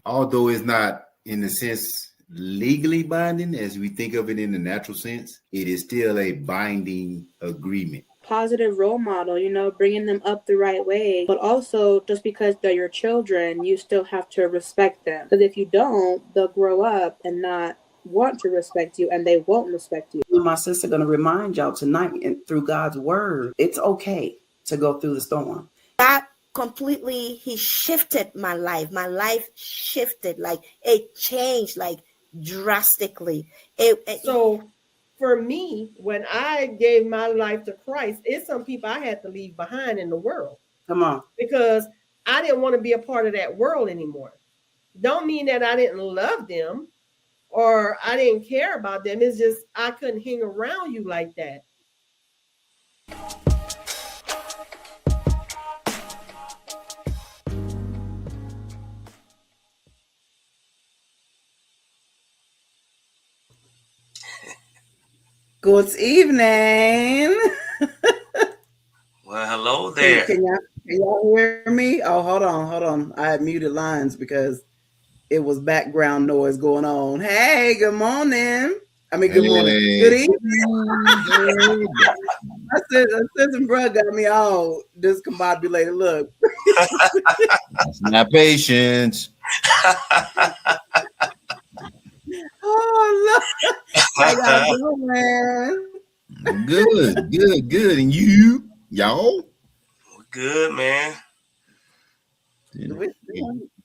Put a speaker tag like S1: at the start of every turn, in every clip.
S1: although it's not in the sense legally binding as we think of it in the natural sense, it is still a binding agreement.
S2: Positive role model, bringing them up the right way. But also, just because they're your children, you still have to respect them. Because if you don't, they'll grow up and not want to respect you, and they won't respect you.
S3: My sister going to remind y'all tonight, and through God's word, it's okay to go through the storm.
S4: That completely, he shifted my life. My life shifted, like it changed, like drastically.
S5: So for me, when I gave my life to Christ, it's some people I had to leave behind in the world.
S3: Come on.
S5: Because I didn't want to be a part of that world anymore. Don't mean that I didn't love them or I didn't care about them. It's just I couldn't hang around you like that.
S3: Good evening.
S6: Well, hello there.
S3: Can y'all hear me? Oh, hold on. I had muted lines because it was background noise going on. Hey, good morning. Good morning. Good evening. I said, bro got me all discombobulated. Look.
S1: That's not patience.
S3: Oh, look. How y'all doing?
S1: Good. And you? Y'all?
S6: Good, man.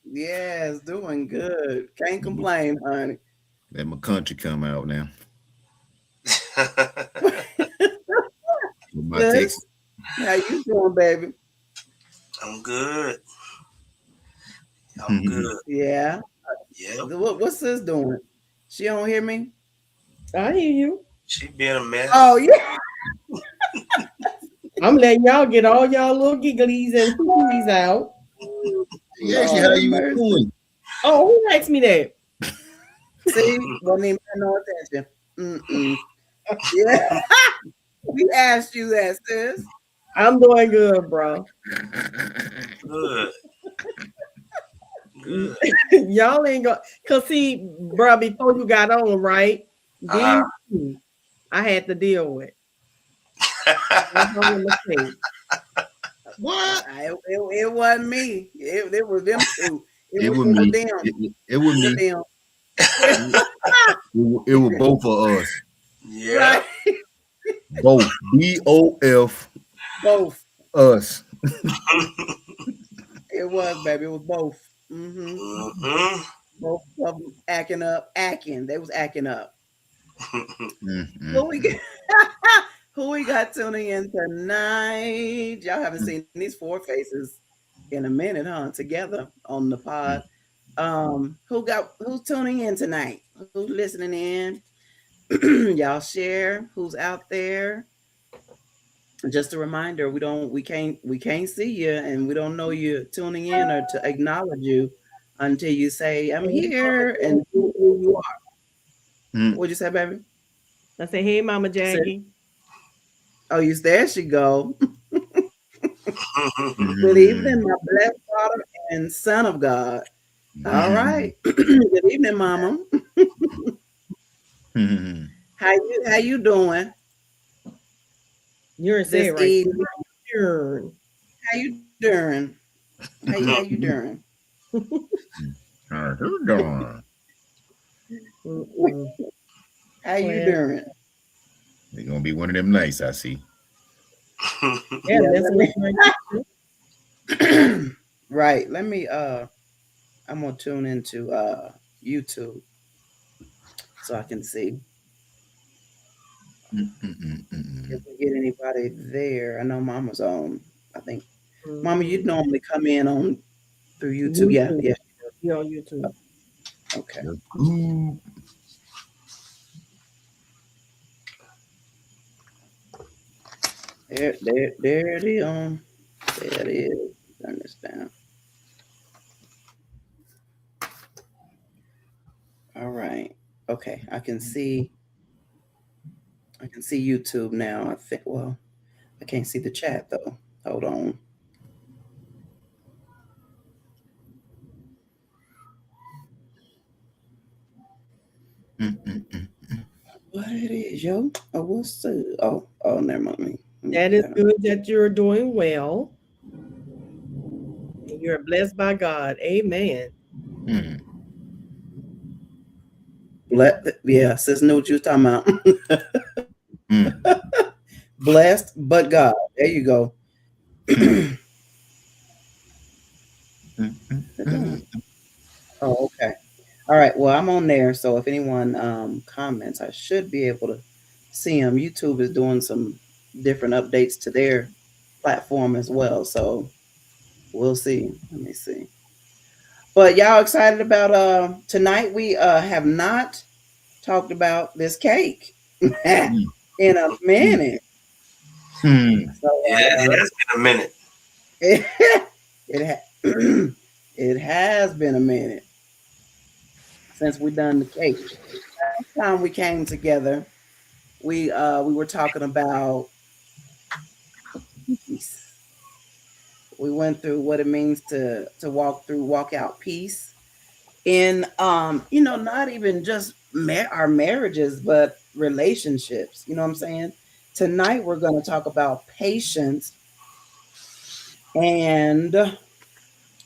S3: Yes, doing good. Can't complain, honey.
S1: Let my country come out now. My Texas.
S3: How you doing, baby?
S6: I'm good. Good.
S3: Yeah.
S6: Yeah.
S3: What's sis doing? She don't hear me?
S5: I hear you.
S6: She being a mess.
S3: Oh, yeah.
S5: I'm letting y'all get all y'all little gigglies and hooties out.
S1: Yeah, how you doing?
S5: Oh, who asked me that?
S3: See, wasn't even paying no attention. Yeah. We asked you that, sis.
S5: I'm doing good, bro.
S6: Good.
S5: Y'all ain't go, cause see, bro, before you got on, right? Then I had to deal with.
S1: What?
S3: It wasn't me. It was them two.
S1: It was me.
S3: Them.
S1: It was me.
S3: Them.
S1: It was both of us.
S6: Yeah.
S3: Right.
S1: Both. BOF.
S3: Both.
S1: Us.
S3: It was, baby. It was both. Mm-hmm. Both of them acting up. They was acting up. Who we got tuning in tonight? Y'all haven't seen these four faces in a minute, huh? Together on the pod. Who's tuning in tonight? Who's listening in? Y'all share who's out there. Just a reminder, we can't see you, and we don't know you tuning in or to acknowledge you until you say, I'm here, and who you are. What'd you say, baby?
S5: I say, hey, Mama Jackie.
S3: Oh, there she go. Good evening, my blessed daughter and son of God. All right. Good evening, Mama. How you doing?
S5: You're saying right. How
S3: you doing? How you doing?
S1: How you doing?
S3: How you doing?
S1: It's gonna be one of them nights, I see.
S5: Yeah,
S3: right. Let me I'm gonna tune into YouTube so I can see if we get anybody there. I know Mama's on. I think Mama, you'd normally come in on through YouTube. Yeah.
S5: You're on YouTube.
S3: Okay. There it is. There it is. Turn this down. All right. Okay. I can see YouTube now. I think. Well, I can't see the chat though. Hold on. What it is, yo? Oh, what's never mind.
S5: That is good that you're doing well. You're blessed by God. Amen.
S3: Yeah, sis knew what you was talking about. Blessed, but God. There you go. Oh, okay. All right. Well, I'm on there, so if anyone comments, I should be able to see them. YouTube is doing some different updates to their platform as well, so we'll see. Let me see. But y'all excited about tonight? We have not talked about this cake in a minute.
S1: Hmm.
S3: So,
S6: Yeah, it has been a minute.
S3: It has been a minute since we done the cake. Last time we came together, we were talking about peace. We went through what it means to walk out peace in not even just our marriages, but relationships. You know what I'm saying? Tonight we're going to talk about patience and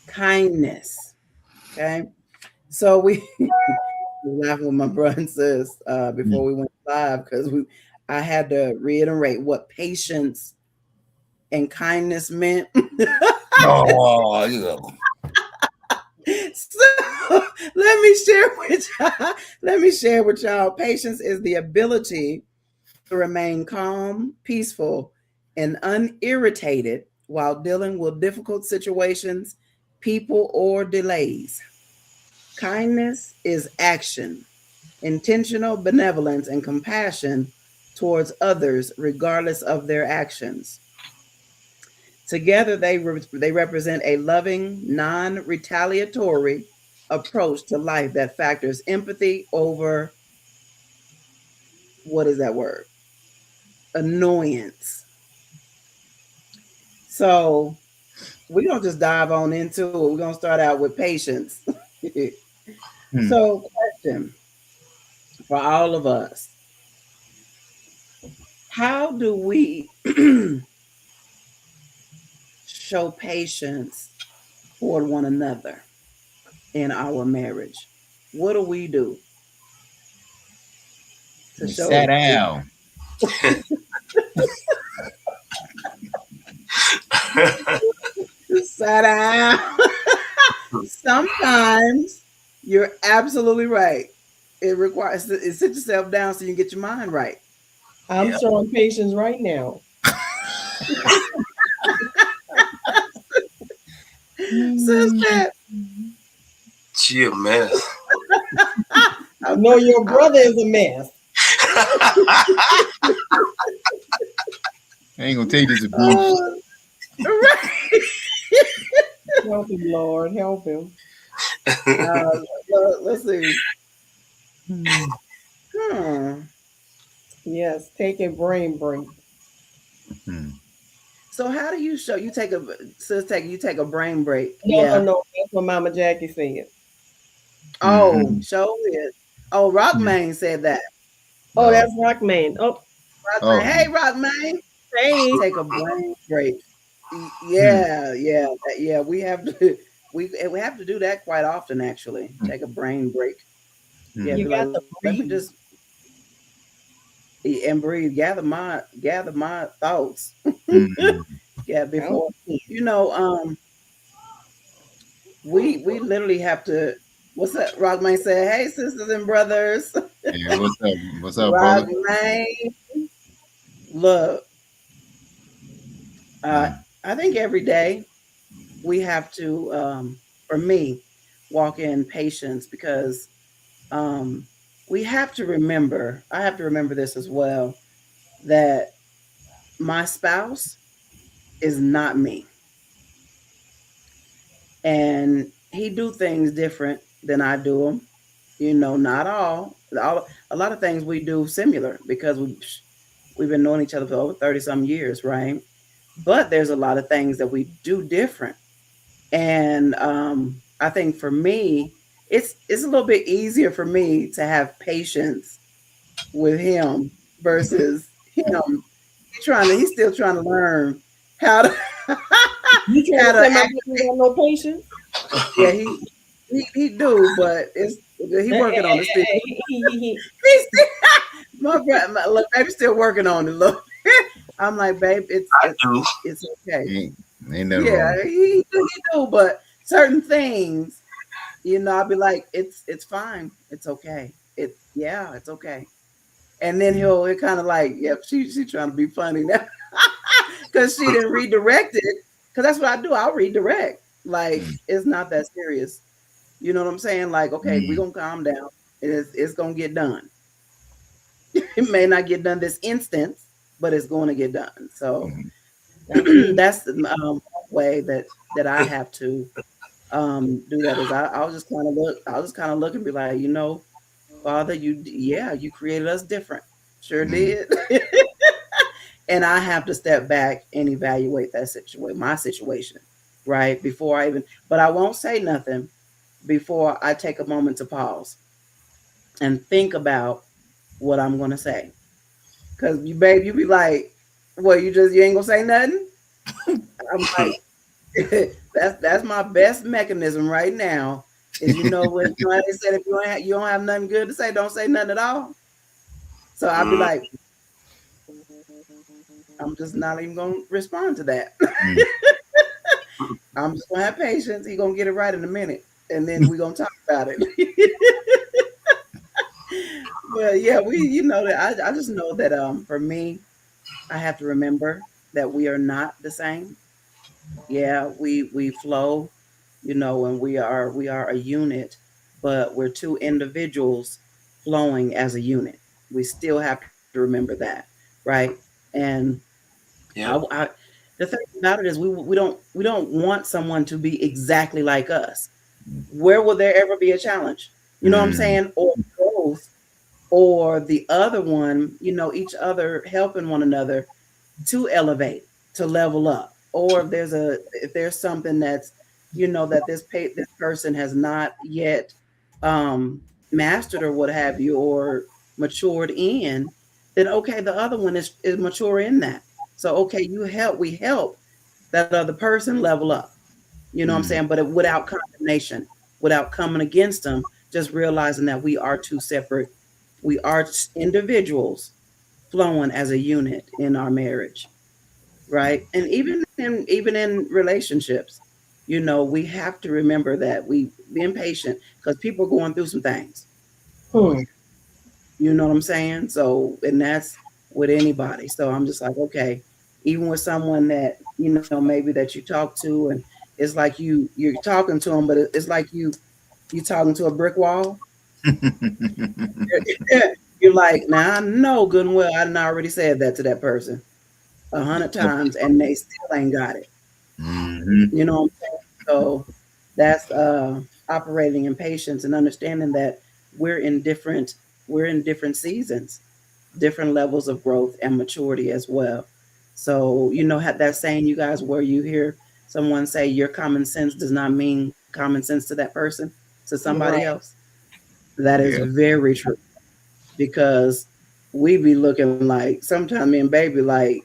S3: kindness. Okay, so we laughing with my brother and sis before we went live because I had to reiterate what patience and kindness meant.
S1: Oh, yeah.
S3: So let me share with y'all. Patience is the ability to remain calm, peaceful, and unirritated while dealing with difficult situations, people, or delays. Kindness is action, intentional benevolence, and compassion towards others, regardless of their actions. Together, they represent a loving, non-retaliatory approach to life that factors empathy over, what is that word? Annoyance. So we're going to just dive on into it. We're going to start out with patience. So, question for all of us. How do we show patience toward one another in our marriage? What do we do to show?
S1: Sit down.
S3: Sit down. Sometimes you're absolutely right. It requires to sit yourself down so you can get your mind right.
S5: I'm showing patience right now.
S3: Sister,
S6: She a mess.
S5: No, your brother is a mess.
S1: I ain't gonna take this abuse.
S3: Right.
S5: Help him, Lord. Help him.
S3: Let's see.
S5: Yes, take a brain break.
S3: So how do you show? You take a brain break.
S5: No. That's what Mama Jackie said.
S3: Oh, show it. Oh, Rockman said that.
S5: Oh, that's Rockman. Oh,
S3: Rockman. Hey, Rockman.
S5: Hey.
S3: Take a brain break. Yeah. We have to. We have to do that quite often, actually. Take a brain break. Yeah,
S5: you got to
S3: let me just and breathe. Gather my thoughts. Yeah, before we literally have to. What's that? Rockman said, "Hey, sisters and brothers."
S1: Yeah, what's up, brother?
S3: Rockman, look. I think every day we have to, for me, walk in patience because we have to remember. I have to remember this as well, that my spouse is not me, and he do things different than I do them. Not all. A lot of things we do similar because we've been knowing each other for over 30-some years, right? But there's a lot of things that we do different. And I think for me, it's a little bit easier for me to have patience with him versus him. He's still trying to learn how to
S5: You trying
S3: how
S5: to
S3: to
S5: say my
S3: act.
S5: baby got no patience?
S3: Yeah, he do, but he working on it still.
S5: He-
S3: He's still, my look, baby's still working on it. Look, I'm like, babe,
S6: I do.
S3: it's okay.
S1: Ain't nothing
S3: Yeah,
S1: wrong.
S3: he do, but certain things, I'll be like, it's fine, it's okay, it's okay. And then he'll kind of like, yep, she trying to be funny now because she didn't redirect it. Because that's what I do. I'll redirect. Like it's not that serious. You know what I'm saying? Like, okay, we're gonna calm down. It's gonna get done. It may not get done this instance, but it's going to get done. So that's the way that I have to do that. Is I'll just kind of look. I'll just kind of look and be like, Father, you created us different. Sure did. And I have to step back and evaluate that situation, my situation, right? Before I even, but I won't say nothing before I take a moment to pause and think about what I'm going to say. Cause you, babe, you be like, well, you ain't gonna say nothing. I'm like, that's my best mechanism right now. Is when they said if you don't have nothing good to say, don't say nothing at all. So I'll be like, I'm just not even gonna respond to that. I'm just gonna have patience. He gonna get it right in a minute, and then we're gonna talk about it. But yeah, that I just know that for me, I have to remember that we are not the same. Yeah, we flow, and we are a unit, but we're two individuals flowing as a unit. We still have to remember that, right? And
S6: Yeah.
S3: the thing about it is we don't want someone to be exactly like us. Where will there ever be a challenge? You know what I'm saying? Or growth, or the other one, each other helping one another to elevate, to level up. Or if there's something that's, that this person has not yet mastered or what have you, or matured in, then okay, the other one is mature in that. So okay, we help that other person level up. You know what I'm saying? But without condemnation, without coming against them, just realizing that we are individuals flowing as a unit in our marriage, right? And even in relationships, we have to remember that we being patient because people are going through some things. You know what I'm saying? So, and that's with anybody. So I'm just like, okay, even with someone that, maybe that you talk to, and it's like you're talking to them, but it's like you talking to a brick wall. You're like, now I know good and well I done already said that to that person 100 times and they still ain't got it. You know what I'm saying? So that's operating in patience and understanding that we're in different seasons, different levels of growth and maturity as well. So had that saying, you guys, where you hear someone say your common sense does not mean common sense to that person, to somebody else. That is very true, because we be looking like sometimes me and baby like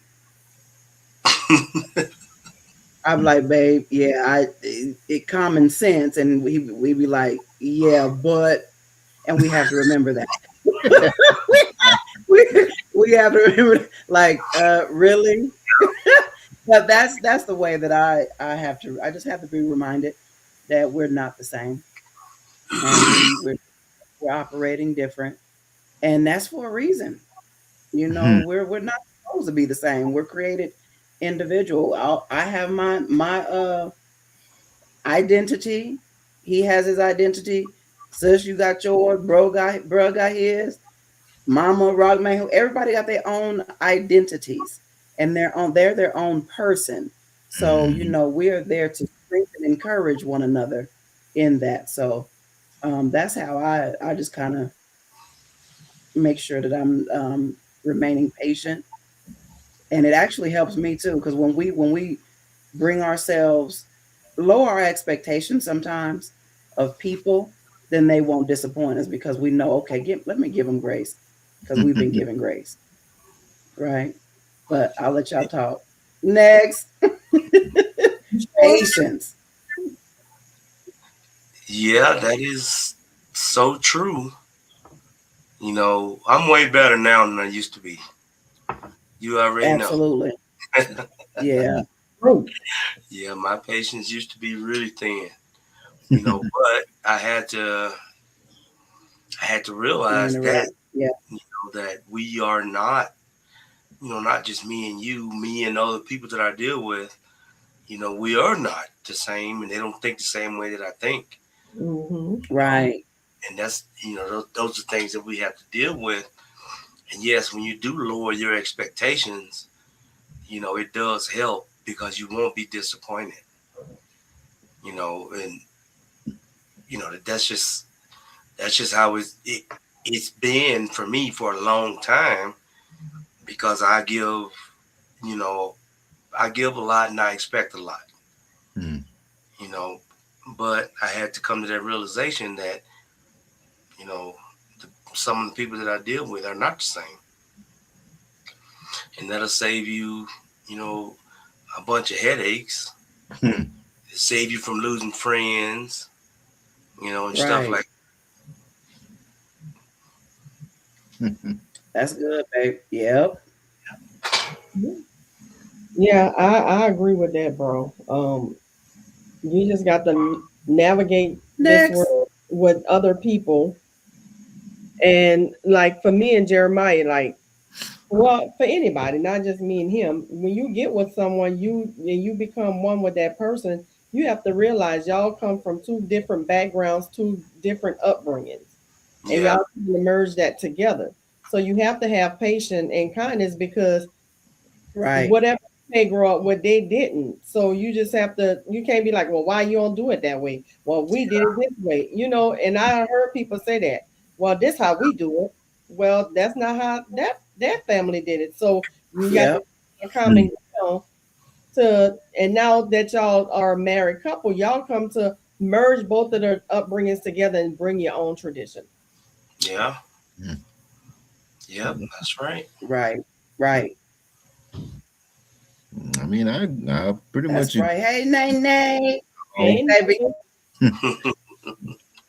S3: I'm like, babe, yeah, it common sense, and we be like, yeah, but, and we have to remember that. we have to remember, like, really. But that's the way that I just have to be reminded that we're not the same, and we're operating different, and that's for a reason. We're not supposed to be the same. We're created individual. I have my identity. He has his identity. Sis, you got yours. Bro got his. Mama, Rockman, everybody got their own identities, and they're their own person. So we're there to strengthen and encourage one another in that. So that's how I just kind of make sure that I'm remaining patient, and it actually helps me too, because when we bring ourselves lower our expectations sometimes of people, then they won't disappoint us because we know, okay, let me give them grace because we've been given grace. Right. But I'll let y'all talk. Next. Patience.
S6: Yeah, that is so true. You know, I'm way better now than I used to be. You already
S3: Absolutely.
S6: know.
S3: Yeah.
S6: Yeah, my patience used to be really thin. You know, but I had to realize that,
S3: Yeah.
S6: you know, that we are not, you know, not just me and you, me and other people that I deal with, you know, we are not the same and they don't think the same way that I think.
S5: Mm-hmm.
S3: Right.
S6: And that's, you know, those are things that we have to deal with. And yes, when you do lower your expectations, you know, it does help because you won't be disappointed. You know, and you know that's just how it's been for me for a long time because I give, you know, I give a lot and I expect a lot. You know, but I had to come to that realization that, you know, some of the people that I deal with are not the same. And that'll save you, you know, a bunch of headaches. Save you from losing friends, you know, and stuff like
S3: that. That's good, babe. Yep.
S5: Yeah, I agree with that, bro. You just got to navigate this world with other people. And like for me and Jeremiah, like, well, for anybody, not just me and him, when you get with someone, you become one with that person, you have to realize y'all come from two different backgrounds, two different upbringings, and y'all can merge that together. So you have to have patience and kindness because whatever they grow up with, they didn't. So you just have to, you can't be like, well, why you don't do it that way? Well, we did it this way, you know, and I heard people say that, well, this how we do it. Well, that's not how that family did it. So you got to common ground and now that y'all are a married couple, y'all come to merge both of their upbringings together and bring your own tradition.
S6: Yeah. Yep, that's right.
S3: Right.
S1: I mean, I pretty much.
S3: Right. Hey, Nay.
S5: Hey, baby.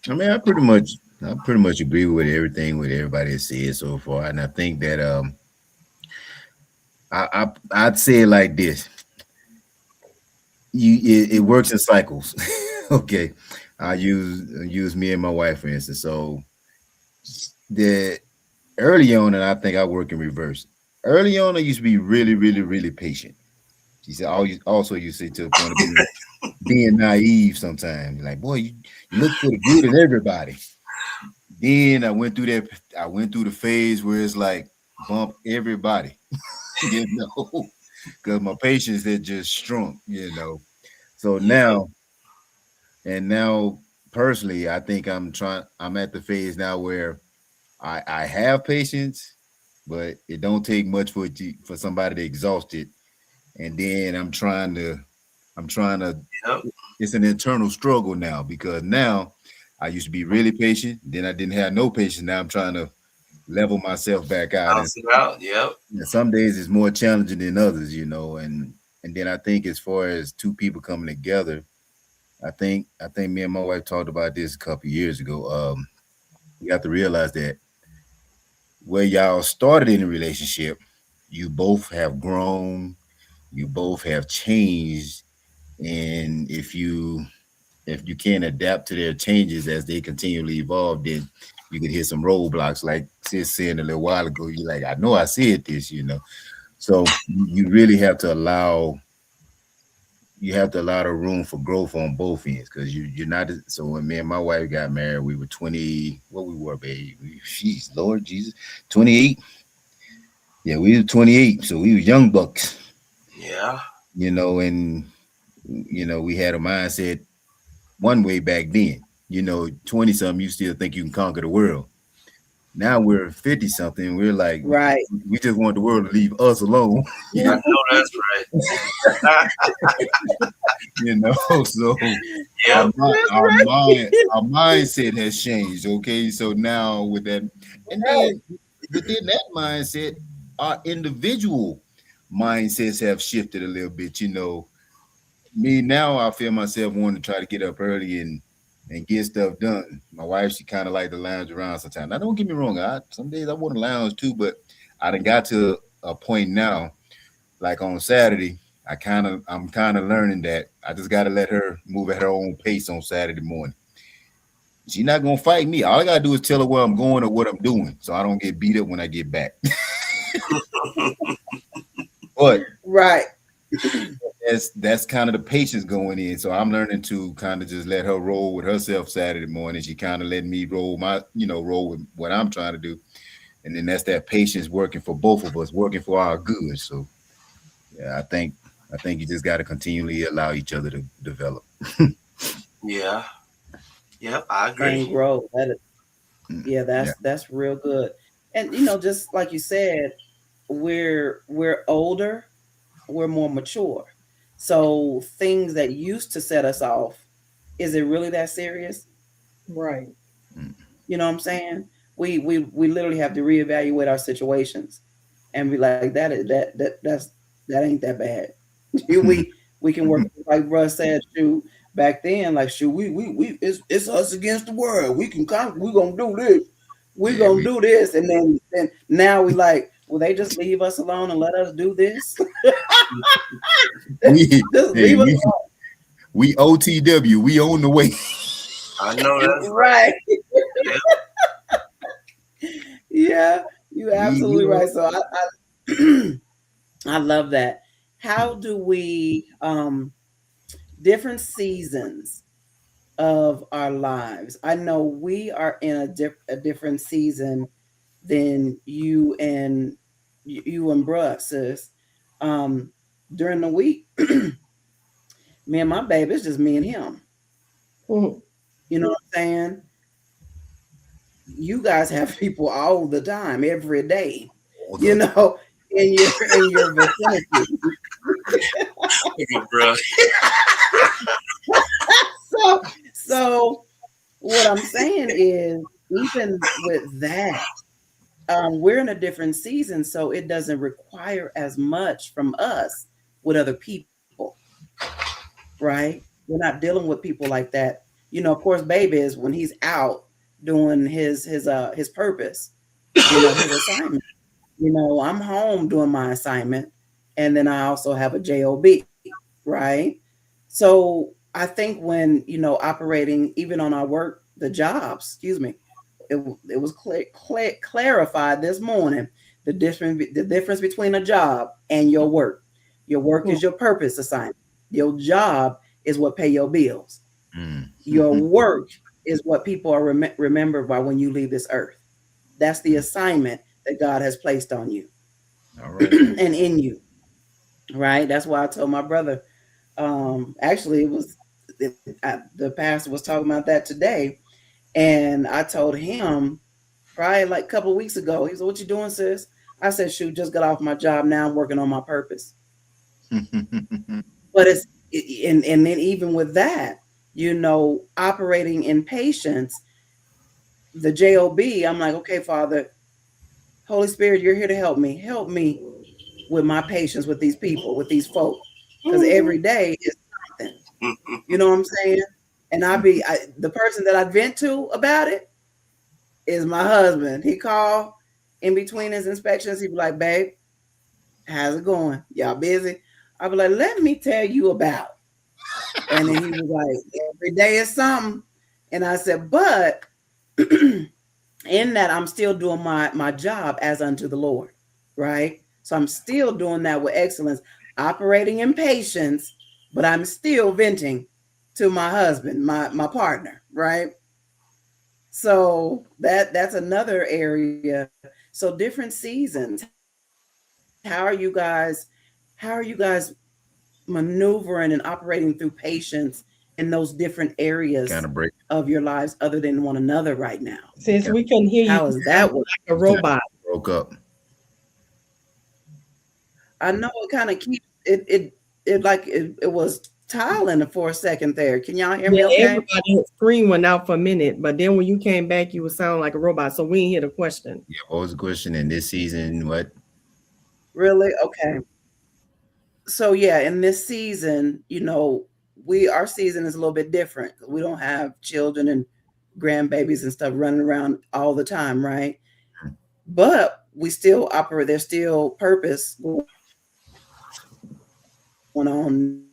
S1: I mean, I pretty much agree with everything what everybody has said so far, and I think that I'd say it like this: it works in cycles. Okay, I use me and my wife for instance. So the early on, and I think I work in reverse. Early on, I used to be really, really, really patient. She said, also you say to the point of being naive sometimes. Like, boy, you look for the good in everybody. Then I went through the phase where it's like bump everybody, you know, because my patience had just shrunk, you know. So now personally, I think I'm at the phase now where I have patience, but it don't take much for somebody to exhaust it. And then I'm trying to it's an internal struggle now because now I used to be really patient. Then I didn't have no patience. Now I'm trying to level myself back out.
S6: Balance it out. Yep.
S1: And some days it's more challenging than others, you know. And then I think as far as two people coming together, I think me and my wife talked about this a couple of years ago. You have to realize that where y'all started in a relationship, you both have grown, you both have changed, and if you can't adapt to their changes as they continually evolve, then you could hit some roadblocks. Like Sis said a little while ago, you're like, I know I said this, you know. So you really have to allow the room for growth on both ends because you're not. So when me and my wife got married, we were 20. What we were, baby? Jeez, Lord Jesus, 28. Yeah, we were 28, so we were young bucks.
S6: Yeah.
S1: You know, and you know, we had a mindset one way back then. You know, 20 something, you still think you can conquer the world. Now we're 50 something. We're like, we just want the world to leave us alone.
S6: I know that's right.
S1: you know. So
S6: Yeah.
S3: That's
S1: our
S3: right.
S1: our mindset has changed. Okay, so now with that, and
S3: Right.
S1: then within that mindset, our individual mindsets have shifted a little bit. You know, me now, I feel myself wanting to try to get up early and get stuff done. My wife, she kind of like to lounge around sometimes. Now, don't get me wrong, some days I want to lounge too, but I done got to a point now, like on Saturday, I'm kind of learning that I just got to let her move at her own pace on Saturday morning. She's not gonna fight me. All I gotta do is tell her where I'm going or what I'm doing, so I don't get beat up when I get back. But
S3: Right.
S1: that's kind of the patience going in. So I'm learning to kind of just let her roll with herself Saturday morning. She kind of let me roll roll with what I'm trying to do. And then that's that patience working for both of us, working for our good. So yeah, I think you just gotta continually allow each other to develop.
S6: Yeah. Yep. I agree.
S3: And grow. That is, yeah,
S1: Yeah.
S3: that's real good. And just like you said, we're older, we're more mature. So things that used to set us off, is it really that serious?
S5: Right.
S1: Mm.
S3: You know what I'm saying? We literally have to reevaluate our situations and be like, that ain't that bad. we can work like Russ said, shoot, back then, like shoot, we it's us against the world. We gonna do this. We
S1: Yeah,
S3: gonna do this. And then now we like, will they just leave us alone and let us do this?
S1: we
S3: Just
S1: hey,
S3: leave us
S1: we OTW, we on the way.
S6: I know that's
S3: alone. Right.
S6: yeah.
S3: Yeah, you
S1: We
S3: absolutely
S1: on.
S3: right. So I I love that. How do we different seasons of our lives? I know we are in a different season than you and bruh, sis. Um, During the week, me and my baby, it's just me and him.
S5: Mhm.
S3: You know what I'm saying? You guys have people all the time, every day.
S1: All
S3: You
S1: the
S3: know, in your vicinity.
S6: Bro.
S3: So what I'm saying is, even with that, we're in a different season, so it doesn't require as much from us with other people, right? We're not dealing with people like that. Of course, baby is when he's out doing his purpose, his assignment. I'm home doing my assignment, and then I also have a job, right? So I think when operating even on our work, the jobs, excuse me, it was clarified this morning, the difference between a job and your work. Your work is your purpose assignment. Your job is what pay your bills.
S1: mm.
S3: Your work is what people are remembered by when you leave this earth. That's the assignment that God has placed on you
S1: All right.
S3: and in you, right? That's why I told my brother. Actually, the pastor was talking about that today, and I told him probably like a couple of weeks ago. He said, "What you doing, sis?" I said, "Shoot, just got off my job. Now I'm working on my purpose." But and then even with that, operating in patience, the job. I'm like, okay, Father, Holy Spirit, you're here to help me. Help me with my patience with these people, with these folk, because every day is something. You know what I'm saying? And the person that I vent to about it is my husband. He called in between his inspections. He'd be like, "Babe, how's it going? Y'all busy?" I'd be like, "Let me tell you about." And then he was like, "Every day is something." And I said, "But in that, I'm still doing my job as unto the Lord, right? So I'm still doing that with excellence, operating in patience, but I'm still venting to my husband, my partner, right? So that's another area. So different seasons. How are you guys? How are you guys maneuvering and operating through patience in those different areas
S1: kind of break.
S3: of your lives other than one another right now?
S5: Since
S1: Kind
S5: we couldn't hear you,
S3: How is
S5: sound
S3: that work?
S5: like a robot.
S1: broke up.
S3: I know it kind of keeps it like it was tiling for a second there. Can y'all hear me
S5: Yeah,
S3: okay?
S5: everybody's screen went out for a minute, but then when you came back, you would sound like a robot. So we didn't hear the question.
S1: Yeah, what was the question? In this season, what?
S3: Really? Okay. So yeah, in this season, our season is a little bit different. We don't have children and grandbabies and stuff running around all the time, right? But we still operate. There's still purpose going on.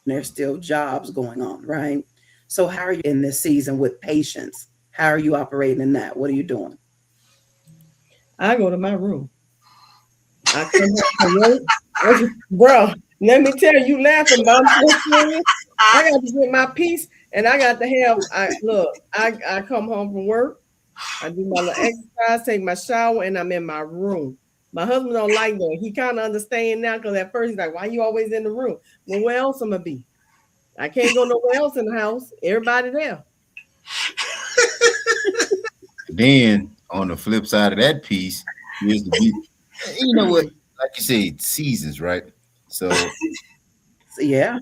S3: There's still jobs going on, right? So how are you in this season with patients? How are you operating in that? What are you doing?
S5: I go to my room. I come home from work. Bro, let me tell you, laughing, but I'm so serious. I got to get my peace, and I got to have. I come home from work. I do my little exercise, take my shower, and I'm in my room. My husband don't like that. He kind of understand now because at first he's like, "Why you always in the room?" Well, where else am I be? I can't go nowhere else in the house. Everybody there.
S1: Then on the flip side of that piece is the you know what, like you say, seasons, right? So
S3: Yeah.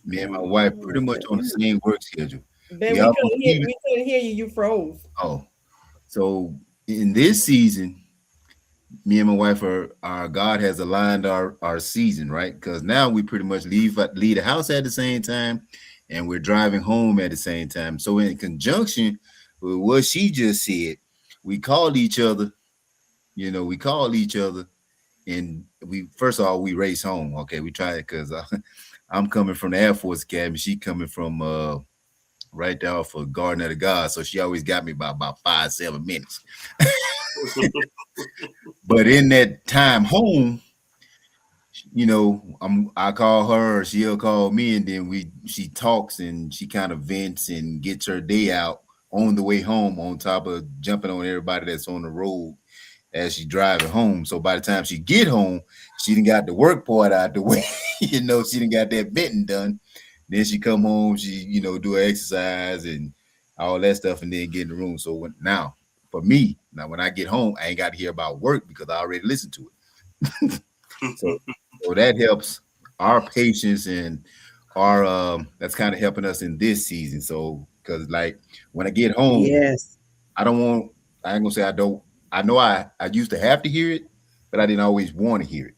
S1: me and my wife pretty much on the same work schedule.
S5: Ben, we couldn't hear you. You froze.
S1: Oh, so in this season, me and my wife are God has aligned our season, right? Because now we pretty much leave the house at the same time, and we're driving home at the same time. So in conjunction with what she just said, we called each other. We called each other, and we first of all we race home. Okay, we tried because I'm coming from the Air Force Academy. She coming from right there off of Garden of the Gods. So she always got me by about 5-7 minutes. But in that time home, I call her, she'll call me, and then she talks and she kind of vents and gets her day out on the way home, on top of jumping on everybody that's on the road as she driving home. So by the time she get home, she done got the work part out the way. She done got that venting done. Then she come home, she do her exercise and all that stuff, and then get in the room. So now for me, when I get home, I ain't got to hear about work because I already listened to it. so that helps our patience and our that's kind of helping us in this season. So because like when I get home,
S3: yes,
S1: I ain't gonna say I don't. I know I used to have to hear it, but I didn't always want to hear it.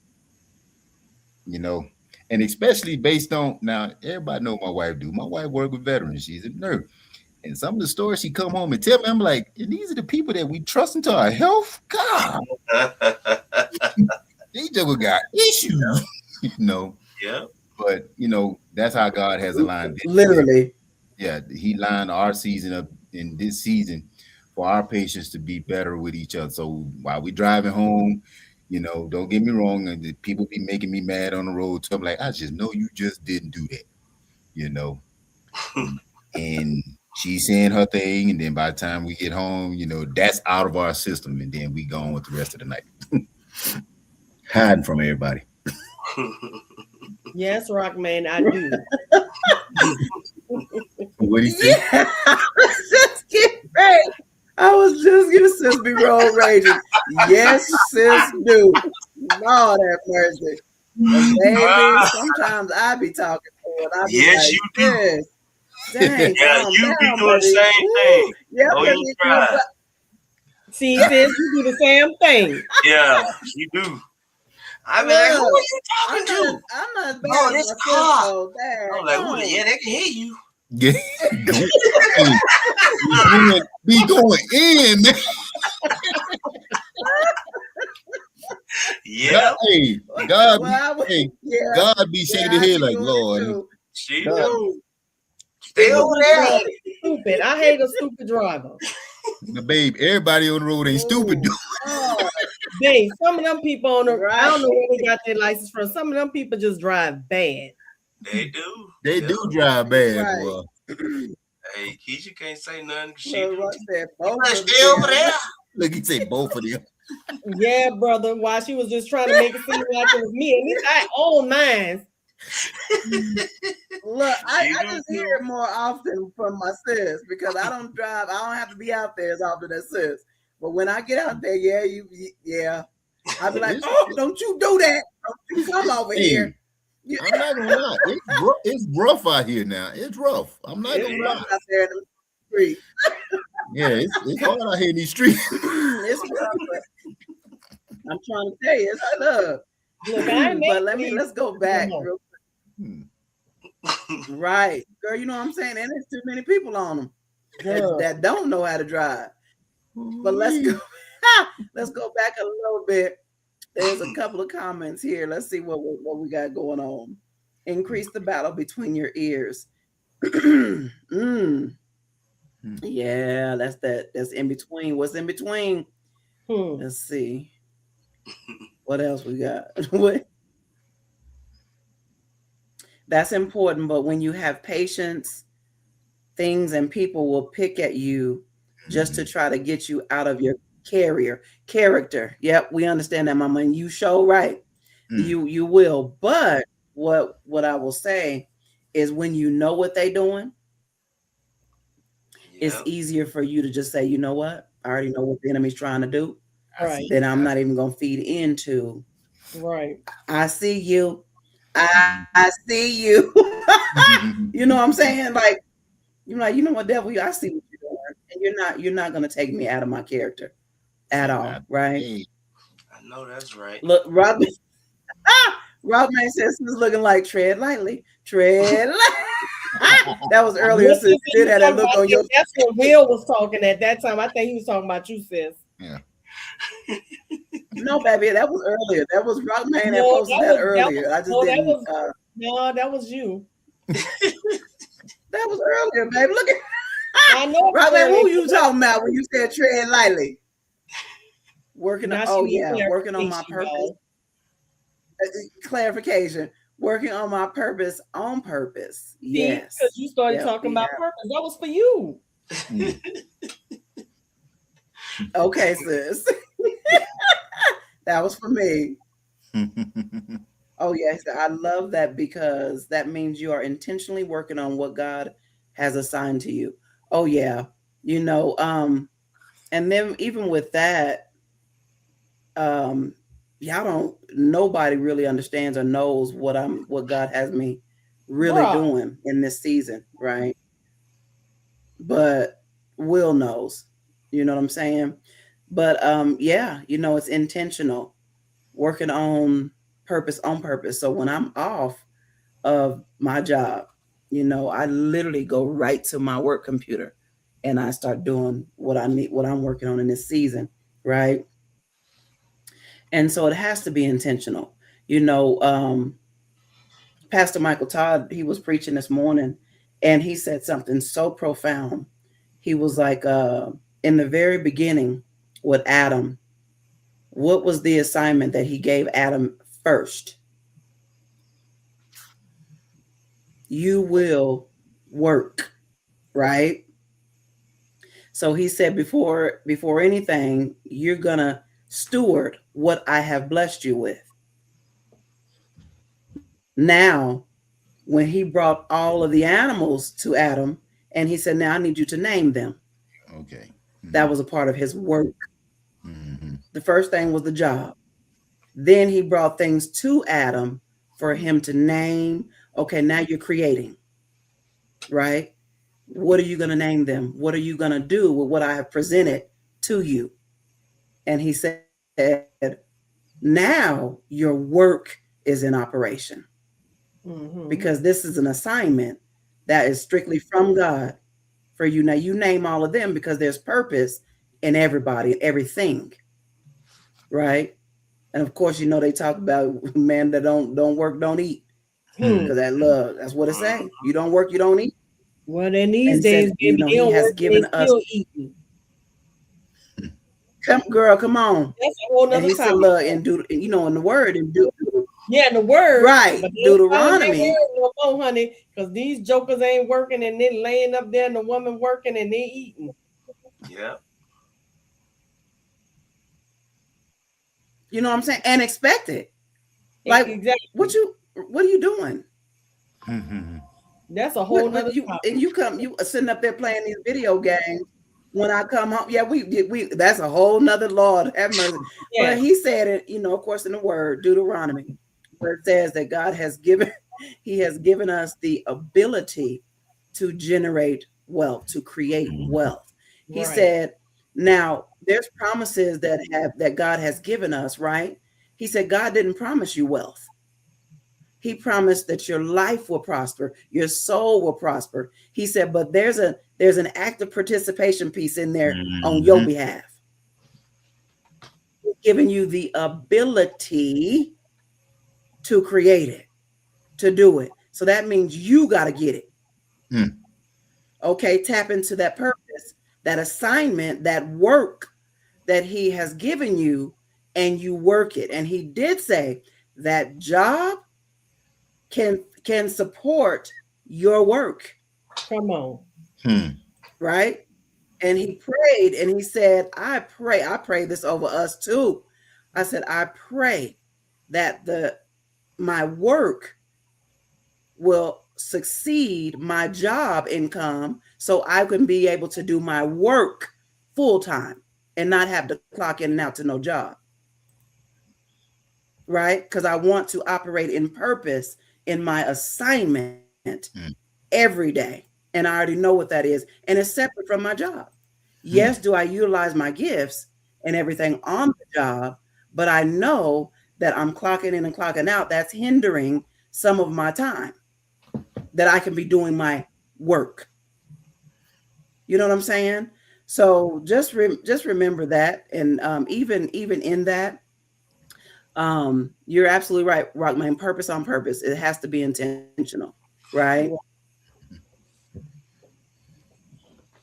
S1: And especially based on now, everybody know my wife do. My wife work with veterans. She's a nurse. And some of the stories she come home and tell me, I'm like, and these are the people that we trust into our health. God, they just got issues,
S6: Yeah.
S1: But that's how God has aligned it.
S3: Literally.
S1: Yeah, He lined our season up in this season for our patients to be better with each other. So while we driving home, don't get me wrong, and the people be making me mad on the road. So I'm like, I just know you just didn't do that, and she's saying her thing, and then by the time we get home, that's out of our system, and then we go on with the rest of the night, hiding from everybody.
S5: Yes, Rockman, I do.
S1: What do you say?
S3: Yeah, I was just getting ready. I was just gonna sis be road raging. Yes, sis do. Lord have mercy. Baby, sometimes I be talking to it. I be
S6: yes,
S3: like,
S6: you do.
S3: Sis, dang,
S6: Yeah, you be doing the same thing.
S3: Yeah,
S6: you try.
S5: See, sis, you do the same thing.
S6: Yeah, you do. I mean, like, who are you talking to?
S3: I'm not bad.
S6: Oh, this car.
S3: I'm
S6: like, ooh, yeah, they can hear you.
S1: Yeah, be going in, man.
S6: Yeah.
S1: Hey, God, God be shaking his head like, Lord.
S6: She do. Stay over there.
S5: Stupid. I hate a stupid driver.
S1: The babe, everybody on the road ain't stupid.
S5: Babe, some of them people on the I don't know where they got their license from. Some of them people just drive bad.
S6: They do.
S1: They do drive bad, boy.
S6: Hey, Keisha can't say nothing. She
S3: stay
S6: over there.
S1: Look, he say both of them.
S5: Yeah, brother. Why she was just trying to make it seem like it was me. At least I own mine.
S3: Look, I just hear it more often from my sis because I don't drive. I don't have to be out there as often as sis. But when I get out there, I'd be like, oh, don't you do that. Don't you come over here.
S1: I'm not gonna lie. It's rough out here now. It's rough. I'm not gonna lie.
S3: Out there in the street.
S1: Yeah, it's hard out here in these streets.
S3: It's rough. I'm trying to tell you, it's love.
S5: Look,
S3: but let's go back real quick. Right, girl. You know what I'm saying? And there's too many people on them that don't know how to drive. But let's go back a little bit. There's a couple of comments here. Let's see what we got going on. Increase the battle between your ears. Yeah, that's that. That's in between. What's in between? Let's see. What else we got? What? That's important, but when you have patience, things and people will pick at you just to try to get you out of your character. Yep, we understand that, Mama. And you show right. You will. But what I will say is when you know what they're doing, it's easier for you to just say, you know what? I already know what the enemy's trying to do.
S5: Right.
S3: Then I'm not even gonna feed into.
S5: Right.
S3: I see you. I see you. You know what I'm saying? Like, you're like, you know what, devil, I see what you're doing. And you're not gonna take me out of my character at all, right?
S6: I know that's right.
S3: Look, Robin says he's looking like tread lightly. Tread lightly. That was earlier, sis. Did have that look on your.
S5: That's what Will was talking at that time. I think he was talking about you, sis.
S1: Yeah.
S3: No, baby, that was earlier. That was Rockman that posted that earlier. I just didn't.
S5: No, that was you.
S3: That was earlier, baby. Look at.
S5: I know.
S3: Rockman, who you talking about when you said tread lightly? Working on. Oh yeah, working on my purpose. Clarification. Working on my purpose on purpose. Yes.
S5: Because you started talking about purpose. That was for you.
S3: Okay, sis. That was for me. Oh, yes. I love that because that means you are intentionally working on what God has assigned to you. Oh, yeah. You know, and then even with that, nobody really understands or knows what God has me really doing in this season, right? But Will knows, you know what I'm saying? But it's intentional, working on purpose. So when I'm off of my job, I literally go right to my work computer and I start doing what I'm working on in this season, right? And so it has to be intentional. Pastor Michael Todd, he was preaching this morning and he said something so profound. He was like, in the very beginning with Adam, what was the assignment that he gave Adam first? You will work, right? So he said, before anything, you're gonna steward what I have blessed you with. Now, when he brought all of the animals to Adam, and he said, now I need you to name them.
S1: Okay. Mm-hmm.
S3: That was a part of his work.
S1: Mm-hmm.
S3: The first thing was the job. Then he brought things to Adam for him to name. Okay, now you're creating, right? What are you going to name them? What are you going to do with what I have presented to you? And he said, now your work is in operation. Mm-hmm. Because this is an assignment that is strictly from God for you. Now you name all of them because there's purpose in everybody, everything, right? And of course, they talk about man that don't work, don't eat. Because that love, that's what it says. You don't work, you don't eat.
S5: Well, in these days,
S3: he has given us. Come on.
S5: That's a whole nother
S3: topic. Look, and in the word, and do.
S5: Yeah, in the word,
S3: right? Deuteronomy.
S5: No, honey, because these jokers ain't working and then laying up there, and the woman working and they eating.
S6: Yeah.
S3: You know what I'm saying? And expect it. Like, exactly. What are you doing?
S1: Mm-hmm.
S5: That's a whole nother
S3: you sitting up there playing these video games when I come home. Yeah, we that's a whole nother Lord have mercy.
S5: Yeah.
S3: But he said it, of course, in the word, Deuteronomy, where it says that God has he has given us the ability to generate wealth, to create wealth. He said, now there's promises that God has given us, right? He said, God didn't promise you wealth. He promised that your life will prosper, your soul will prosper. He said, but there's an active participation piece in there on your behalf. He's giving you the ability to create it, to do it. So that means you got to get it. Okay, tap into that purpose, that assignment, that work that he has given you, and you work it. And he did say that job can support your work.
S5: Come on.
S3: Right? And he prayed and he said, I pray this over us too. I said, I pray that my work will succeed my job income so I can be able to do my work full time and not have to clock in and out to no job. Right? Because I want to operate in purpose in my assignment every day. And I already know what that is. And it's separate from my job. Yes, do I utilize my gifts and everything on the job, but I know that I'm clocking in and clocking out. That's hindering some of my time that I can be doing my work. You know what I'm saying? So just remember that. And even in that, you're absolutely right, Rockman. Purpose on purpose. It has to be intentional, right?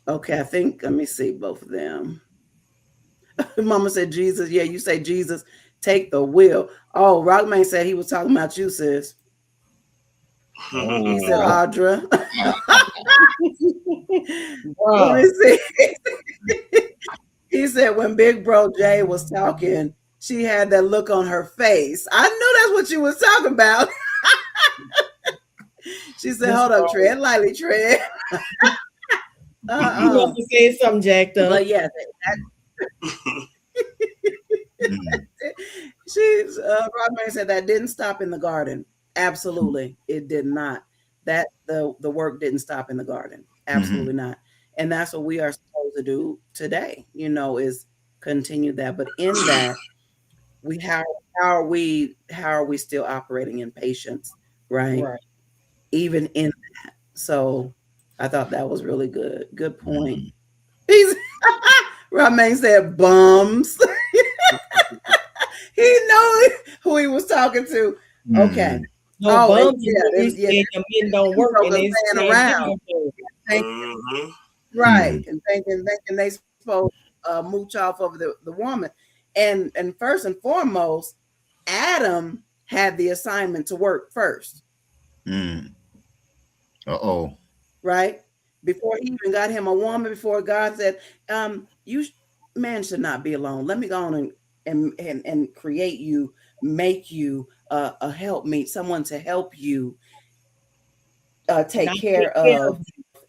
S3: Okay, I think, let me see both of them. Mama said, Jesus. Yeah, you say, Jesus, take the wheel. Oh, Rockman said he was talking about you, sis. He said, Audra. Let me see. He said, when Big Bro Jay was talking, she had that look on her face. I knew that's what you was talking about. She said, hold up, tread lightly, tread.
S5: You want to say something jacked up.
S3: But yeah, Rodman said that didn't stop in the garden. Absolutely, it did not. That the work didn't stop in the garden. Absolutely not. And that's what we are supposed to do today. Is continue that. But in that, how are we still operating in patience, right? Even in that. So I thought that was really good. Good point. Rodman said bums. He knew who he was talking to. Okay.
S5: No bums. Yeah. Men don't work and they stand around.
S3: Right. And thinking they supposed to mooch off of the woman. And first and foremost, Adam had the assignment to work first. Right? Before he even got him a woman, before God said, man should not be alone. Let me go on and create you, make you a helpmeet, someone to help you take care of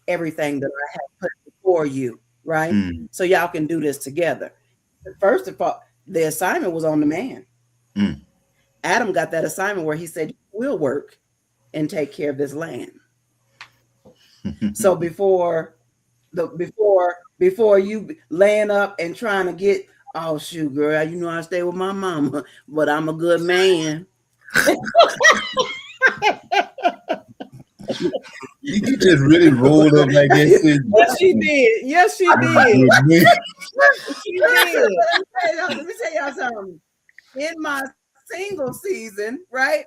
S3: everything that I have put before you, right? So y'all can do this together. First of all, the assignment was on the man. Adam got that assignment where he said, we'll work and take care of this land. So before you laying up and trying to get, oh shoot, girl, I stay with my mama, but I'm a good man.
S1: You just really rolled up like that.
S5: Yes, she did. Yes, she did. She did.
S3: Let me tell y'all something. In my single season, right?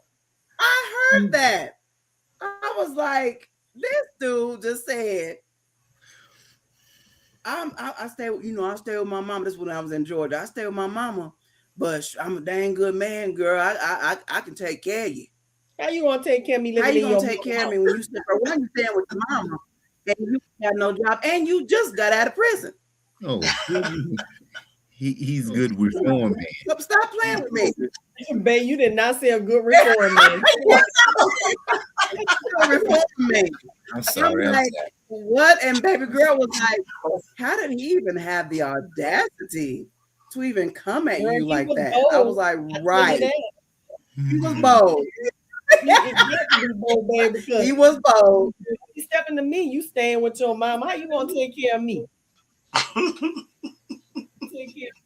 S3: I heard that. I was like, this dude just said, I stay with my mama. This is when I was in Georgia. I stay with my mama, but I'm a dang good man, girl. I can take care of you.
S5: How you gonna take care of me?
S3: How you gonna take care of me when you staying with your mama and you got no job and you just got out of prison?
S1: Oh, he's good reform man.
S3: Stop playing with me,
S5: babe. You did not say a good reform man.
S3: Reform man.
S1: I'm sorry.
S3: what? And baby girl was like, how did he even have the audacity to even come at
S5: Girl,
S3: you
S5: he
S3: like
S5: was
S3: that? I was
S5: bold.
S3: like,
S5: I tell you
S3: right.
S5: that.
S3: He was bold.
S5: He got to be bold, baby, because
S3: He was bold.
S5: you stepping to me, you staying with your mom. How you gonna take care of me? Take care of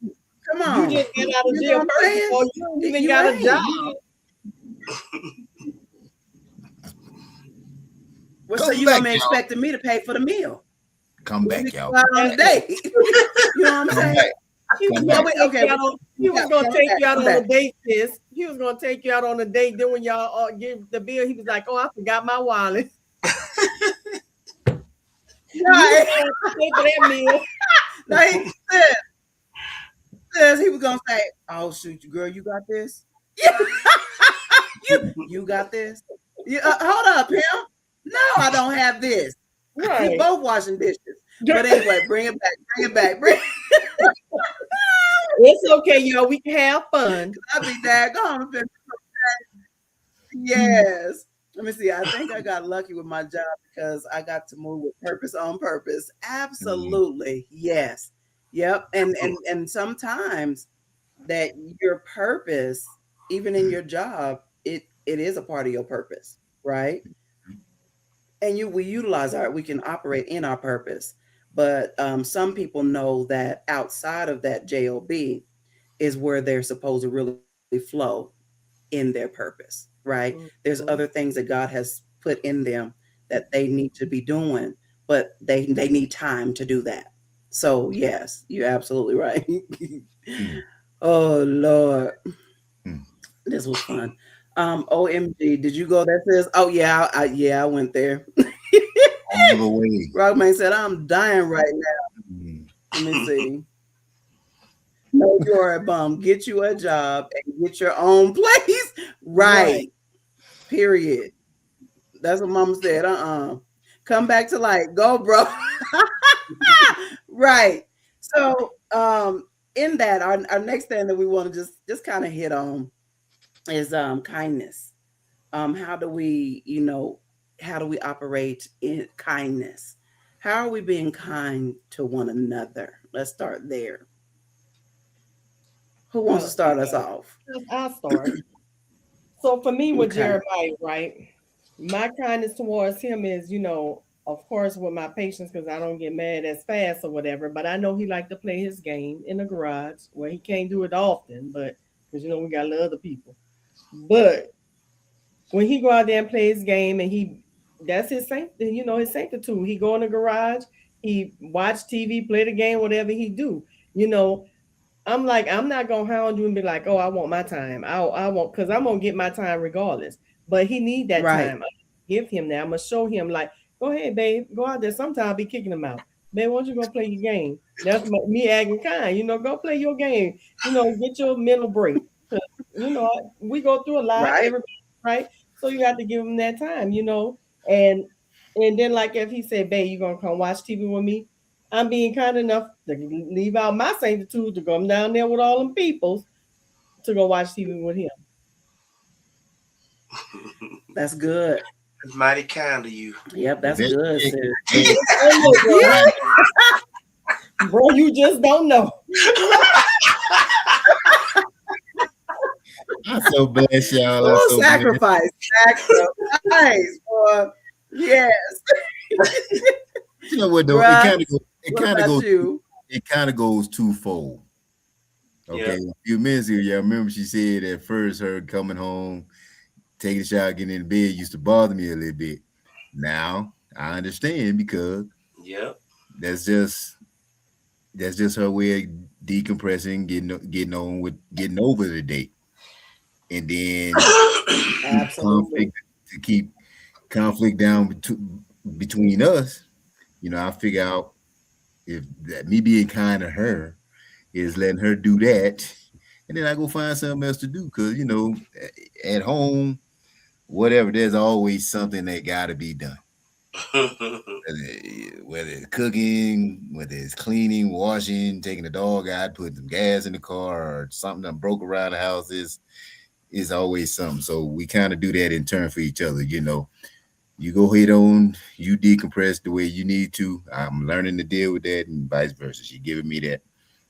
S5: me.
S3: Come
S5: You
S3: on.
S5: just get out of
S3: You know
S5: jail
S3: what I'm
S5: first
S3: saying?
S5: before you even
S3: You
S5: got a
S3: ain't.
S5: job.
S3: Well, so
S1: Come
S3: you
S1: back,
S3: gonna be
S1: y'all.
S3: expecting me to pay for the meal?
S1: Come
S3: When we
S1: back, y'all.
S3: go out on a date. You know what I'm
S1: Come
S3: saying?
S1: back.
S5: He was
S1: Come
S5: gonna
S1: back.
S5: take
S3: Okay,
S5: you out on. He was gonna
S3: come
S5: take
S3: back,
S5: you out
S3: come
S5: on a
S3: back.
S5: date, sis. He was gonna take you out on a date. Then when y'all give the bill, he was like, "Oh, I forgot my wallet." You
S3: Right.
S5: gonna have to pay for that meal.
S3: No, he says he was gonna say, "Oh shoot, girl, you got this? you got this? Hold up, him. No, I don't have this. We
S5: Right.
S3: both washing dishes. But anyway, bring it back.
S5: It's okay, y'all. We can have fun.
S3: I'll be daggone. Yes. Let me see. I think I got lucky with my job because I got to move with purpose on purpose. Absolutely. Yes. Yep. And sometimes that your purpose, even in your job, it is a part of your purpose, right? And we utilize we can operate in our purpose. But some people know that outside of that job is where they're supposed to really flow in their purpose, right? There's other things that God has put in them that they need to be doing, but they need time to do that. So yes, you're absolutely right. Oh Lord, this was fun. OMG, did you go there, sis? Oh yeah, I went there.
S1: All the way.
S3: Rockman said, I'm dying right now. Let me see. No, you're a bum. Get you a job and get your own place. Right. Period. That's what mama said. Come back to light. Go, bro. Right. So in that, our next thing that we want to just kind of hit on is kindness. How do we, how do we operate in kindness? How are we being kind to one another? Let's start there. Who wants to start us off?
S5: I'll start. So for me with
S3: Okay.
S5: Jeremiah, right? My kindness towards him is, of course, with my patience, because I don't get mad as fast or whatever. But I know he like to play his game in the garage where he can't do it often, but because we got other people. But when he go out there and play his game, and that's his his sanctitude. He go in the garage, he watch TV, play the game, whatever he do. I'm like, I'm not gonna hound you and be like, oh, I want my time. I want, because I'm gonna get my time regardless. But he need that
S3: Right.
S5: time. I give him that. I'm gonna show him, like, go ahead, babe, go out there. Sometimes I'll be kicking him out. Babe, why don't you go play your game? That's me acting kind. Go play your game. Get your mental break. We go through a lot,
S3: Right.
S5: everybody, right? So you have to give him that time. And then, like, if he said, babe, you gonna come watch TV with me? I'm being kind enough to leave out my sanctitude to come down there with all them peoples to go watch TV with him.
S3: That's good.
S6: It's mighty kind of you.
S3: Yep, that's good, sis.
S5: Bro, you just don't know.
S1: I'm so blessed, y'all. I'm
S3: Oh,
S1: so
S3: sacrifice. Sacrifice, boy. Yes.
S1: You know what though?
S3: Bruh,
S1: it kind of goes twofold. Okay.
S6: Yeah.
S1: A few minutes ago, yeah, I remember she said at first her coming home, taking a shower, getting in bed used to bother me a little bit. Now I understand because that's just her way of decompressing, getting over the day. And then
S3: absolutely
S1: to keep conflict down between us, I figure out if that me being kind to her is letting her do that, and then I go find something else to do because at home, whatever, there's always something that got to be done. Whether it's cooking, whether it's cleaning, washing, taking the dog out, putting some gas in the car, or something that broke around the house is always something. So we kind of do that in turn for each other, You go ahead on, you decompress the way you need to. I'm learning to deal with that and vice versa. She giving me that.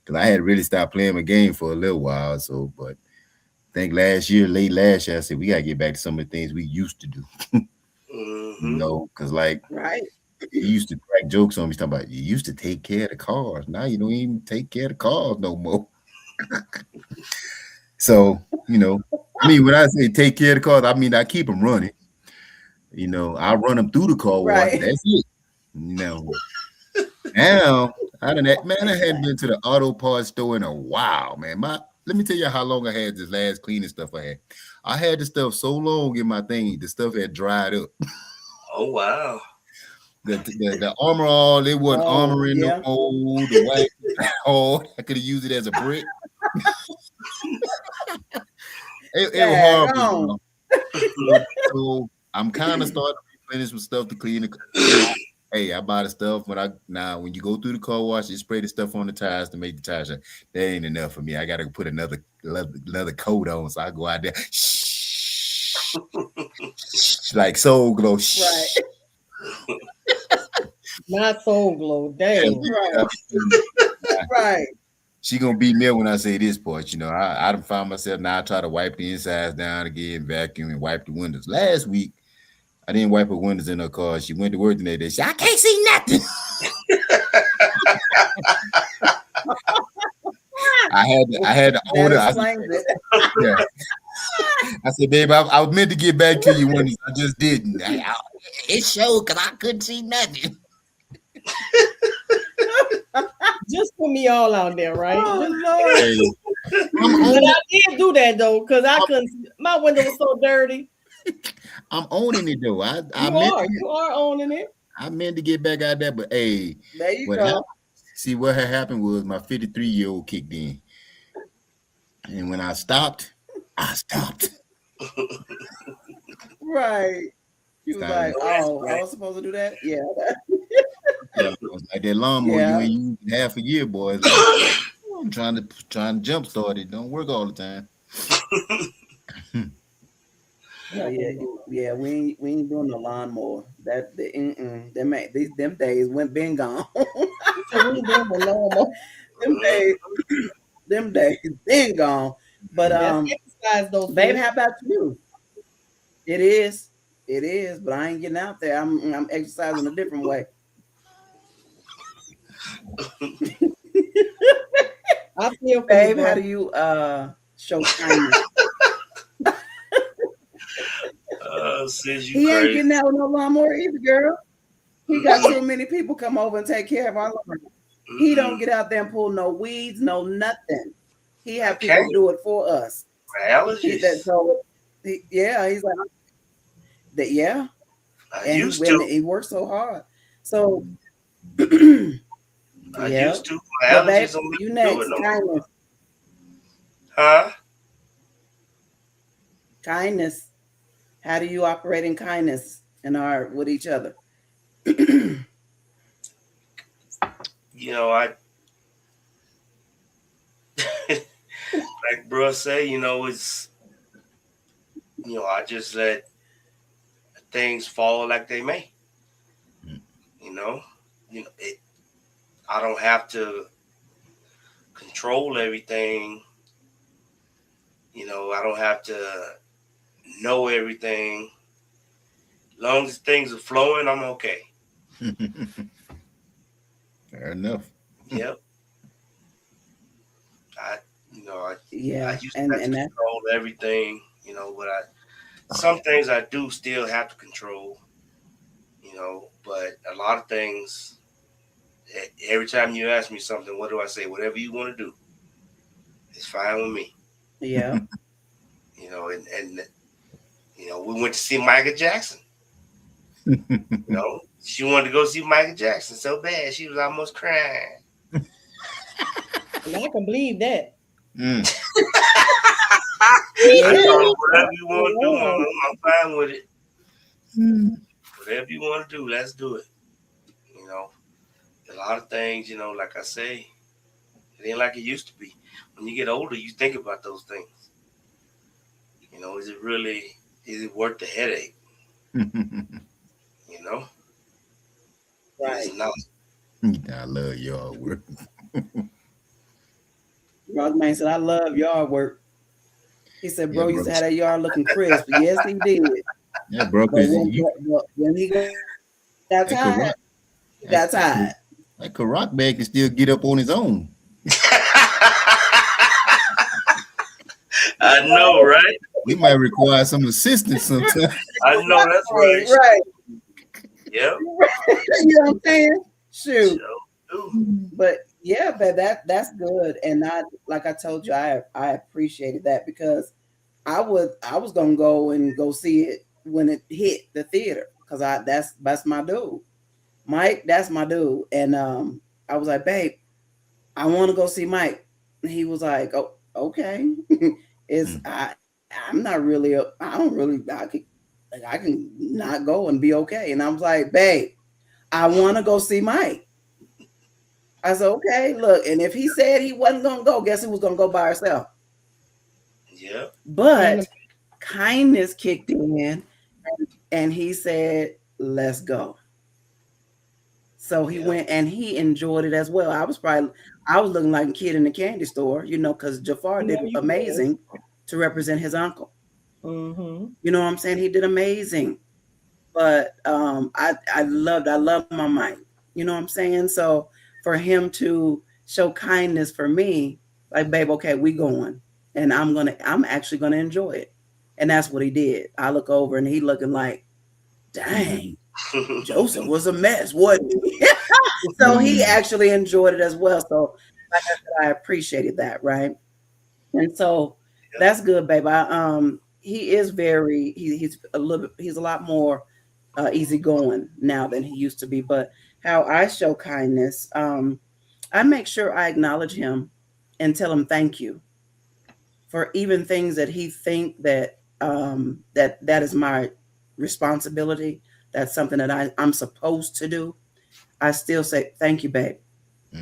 S1: Because I had really stopped playing my game for a little while. So, but I think last year, late last year, I said we gotta get back to some of the things we used to do.
S6: Mm-hmm.
S1: Because like
S3: Right.
S1: he used to crack jokes on me talking about you used to take care of the cars. Now you don't even take care of the cars no more. So, I mean, when I say take care of the cars, I mean I keep them running. I run them through the car wash.
S3: Right.
S1: That's it. You know, now I hadn't been to the auto parts store in a while, man. Let me tell you how long I had this last cleaning stuff I had. I had the stuff so long in my thing, the stuff had dried up.
S6: Oh wow.
S1: The armor all it wasn't
S3: Oh,
S1: armoring no
S3: yeah.
S1: more. The white all I could have used it as a brick. It was
S3: Dag
S1: horrible,
S3: on.
S1: bro. So I'm kind of starting to replenish some stuff to clean the. Hey, I buy the stuff when you go through the car wash, you spray the stuff on the tires to make the tires shine. That ain't enough for me. I gotta put another coat on, so I go out there, like Soul Glow.
S3: Right.
S5: Not Soul Glow. Dang.
S3: Right. Right.
S1: She gonna beat me up when I say this part. I done found myself now. I try to wipe the insides down again, vacuum and wipe the windows. Last week, I didn't wipe her windows in her car. She went to work the next day. She said, I can't see nothing. I had to own
S3: That
S1: it.
S3: explains it.
S1: Yeah. I said, babe, I was meant to get back to you when I just didn't. It showed because I couldn't see nothing.
S5: Just put me all out there, right?
S3: Oh,
S5: Just,
S3: Lord.
S1: Hey,
S5: but I did do that though, because I couldn't. My window was so dirty.
S1: I'm owning it though. I
S5: You are owning it.
S1: I meant to get back out there, but hey,
S3: There you
S1: what
S3: go.
S1: happened? See, what had happened was my 53-year-old kicked in, and when I stopped.
S3: Right. You was like, oh, I was supposed to do that? Yeah.
S1: Yeah, it was like that lawnmower you ain't used in half a year, boy. It's like, I'm trying to jump start it. Don't work all the time.
S3: Oh, yeah. We ain't doing the lawnmower. Them days been gone.
S5: So we doing the lawnmower.
S3: them days been gone. But
S5: That's exercise though.
S3: babe, how about you? It is. It is, but I ain't getting out there. I'm exercising a different way.
S5: I feel for
S3: Babe,
S5: you,
S3: how
S5: bro.
S3: do you show kindness?
S6: Says you
S3: He ain't
S6: crazy.
S3: getting out with no lawnmower either, girl. He got too many people come over and take care of our lawn. He don't get out there and pull no weeds, no nothing. He have people do it for us.
S6: Allergies.
S3: He's like that. Yeah,
S6: I
S3: and
S6: used to.
S3: he works so hard. So
S6: I
S3: yeah,
S6: used to.
S3: but babe,
S6: Allergies don't let
S3: you
S6: me do
S3: next.
S6: it no more.
S3: Kindness,
S6: Huh?
S3: kindness. How do you operate in kindness with each other?
S6: I like bro say, it's I just let things fall like they may. You know, I don't have to control everything. I don't have to know everything. As long as things are flowing, I'm okay.
S1: Fair enough.
S6: Yep. I
S3: Yeah,
S6: used to
S3: and
S6: have to
S3: that
S6: control everything, but some things I do still have to control, but a lot of things, every time you ask me something, what do I say? Whatever you want to do, it's fine with me.
S3: yeah.
S6: And we went to see Michael Jackson. She wanted to go see Michael Jackson so bad, she was almost crying.
S5: And I can believe that.
S1: Mm.
S6: I told her, whatever you want to do, I'm fine with it. Whatever you want to do, let's do it. A lot of things, like I say, it ain't like it used to be. When you get older, you think about those things. Is it worth the headache? No,
S3: Right.
S6: it's not.
S1: I love y'all work.
S3: Rockman said, I love yard work. He said,
S1: Yeah,
S3: bro used
S1: bro.
S3: to have that yard looking crisp. Yes, he did.
S1: Yeah, bro,
S3: But
S1: because you
S3: when he got
S1: that
S3: tired,
S1: Karak,
S3: he got tired.
S1: that Karak man can still get up on his own.
S6: I know, right?
S1: We might require some assistance sometimes.
S6: I know that's right.
S3: Right.
S6: Yep.
S3: You know what I'm saying? Shoot.
S6: Sure.
S3: But yeah, but that's good. And I, like I told you, I appreciated that because I was gonna go and go see it when it hit the theater because that's my dude. Mike, that's my dude. And I was like, babe, I want to go see Mike. And he was like, oh, okay. I'm not really I don't really I can not go and be okay. And I was like, babe, I want to go see Mike. I said, okay, look, and if he said he wasn't gonna go, guess who was gonna go by herself?
S6: Yeah.
S3: But kindness kicked in and he said, let's go. So he went and he enjoyed it as well. I was looking like a kid in the candy store, because Jafar did amazing to represent his uncle.
S5: Mm-hmm.
S3: You know what I'm saying? He did amazing. But I love my Mike. You know what I'm saying? So for him to show kindness for me, like, babe, okay, we going. And I'm actually gonna enjoy it. And that's what he did. I look over and he looking like, dang, Joseph was a mess, wasn't he? So he actually enjoyed it as well. So like I said, I appreciated that, right? And so that's good, babe. He is he's a lot more easygoing now than he used to be. But how I show kindness, I make sure I acknowledge him and tell him thank you for even things that he think that that is my responsibility. That's something that I'm supposed to do. I still say thank you, babe.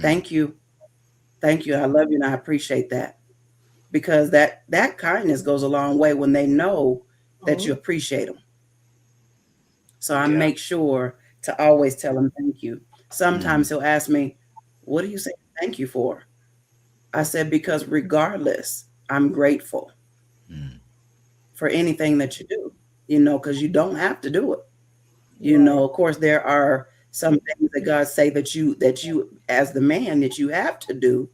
S3: Thank you. Thank you. I love you and I appreciate that. Because that kindness goes a long way when they know that you appreciate them. So I make sure to always tell him thank you. Sometimes he'll ask me, what do you say thank you for? I said, because regardless, I'm grateful for anything that you do, because you don't have to do it. Of course, there are some things that God say that you as the man that you have to do,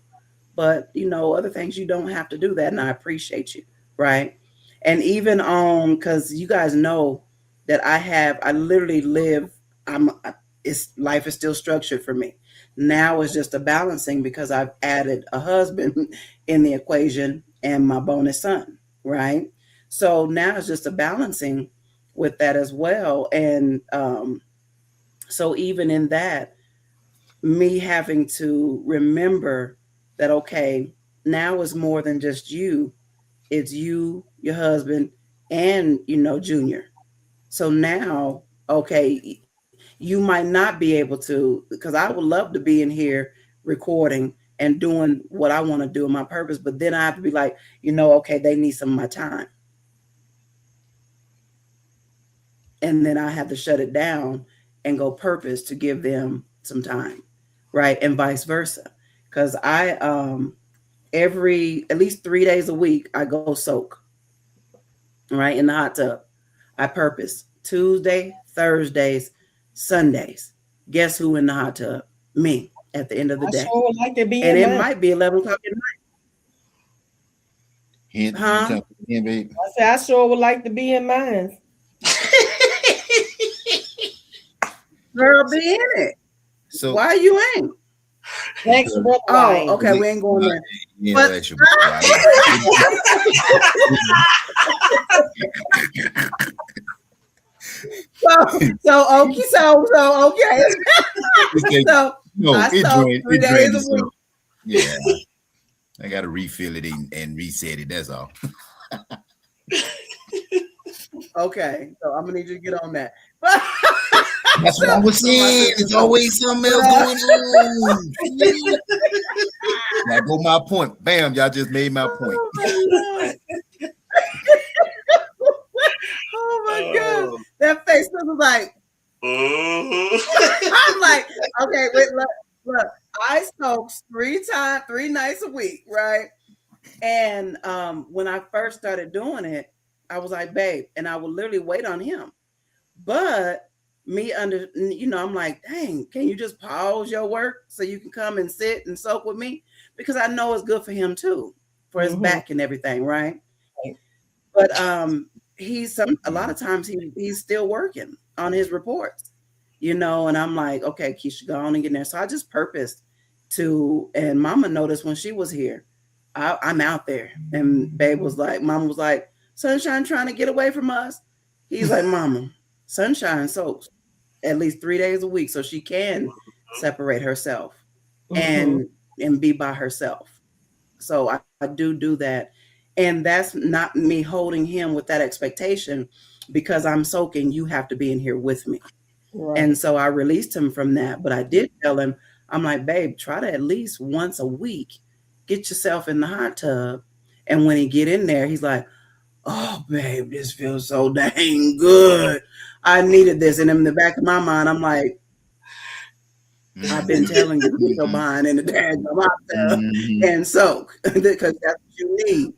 S3: but other things you don't have to do that, and I appreciate you, right? And even because you guys know that I literally live. Life is still structured for me. Now it's just a balancing because I've added a husband in the equation and my bonus son, right? So now it's just a balancing with that as well, and so even in that, me having to remember that, okay, now it's more than just you. It's you, your husband, and, Junior. So now, okay, you might not be able to, because I would love to be in here recording and doing what I want to do in my purpose. But then I have to be like, okay, they need some of my time. And then I have to shut it down and go purpose to give them some time. Right. And vice versa. Because I, at least 3 days a week, I go soak. Right. In the hot tub. I purpose Tuesday, Thursdays, Sundays. Guess who in the hot tub? Me at the end of the day.
S5: Sure would like to be
S3: and
S5: in
S3: it
S5: mine.
S3: might be 11 o'clock at night.
S1: Huh?
S5: I said, I sure would like to be in mine.
S3: Girl, be in it.
S1: So
S3: why you ain't?
S5: Next book.
S3: Oh, okay, we ain't going there.
S1: Yeah,
S3: But-
S1: that's your
S3: So okay. So
S1: no,
S3: I
S1: it
S3: sold
S1: drained
S3: 3 days a
S1: itself.
S3: week.
S1: Yeah. I gotta refill it and reset it. That's all.
S3: Okay, so I'm gonna need you to get on that.
S1: That's what I was saying. There's always something else going on. Now go my point. Bam, y'all just made my point.
S3: Oh my God. That face was like, Okay, wait, look, I soak 3 nights a week, right? And when I first started doing it, I was like, babe, and I would literally wait on him. But I'm like, dang, can you just pause your work so you can come and sit and soak with me? Because I know it's good for him too, for his back and everything, right? But a lot of times he's still working on his reports, and I'm like, okay, Keisha, go on and get in there. So I just purposed and Mama noticed when she was here, I'm out there, and Mama was like, Sunshine trying to get away from us. He's like, Mama, Sunshine soaks at least 3 days a week so she can separate herself and be by herself. So I do that. And that's not me holding him with that expectation, because I'm soaking, you have to be in here with me. Right. And so I released him from that. But I did tell him, I'm like, babe, try to at least once a week get yourself in the hot tub. And when he get in there, he's like, oh, babe, this feels so dang good. I needed this. And in the back of my mind, I'm like, I've been telling you to put your behind in the dang hot tub and soak, because that's what you need.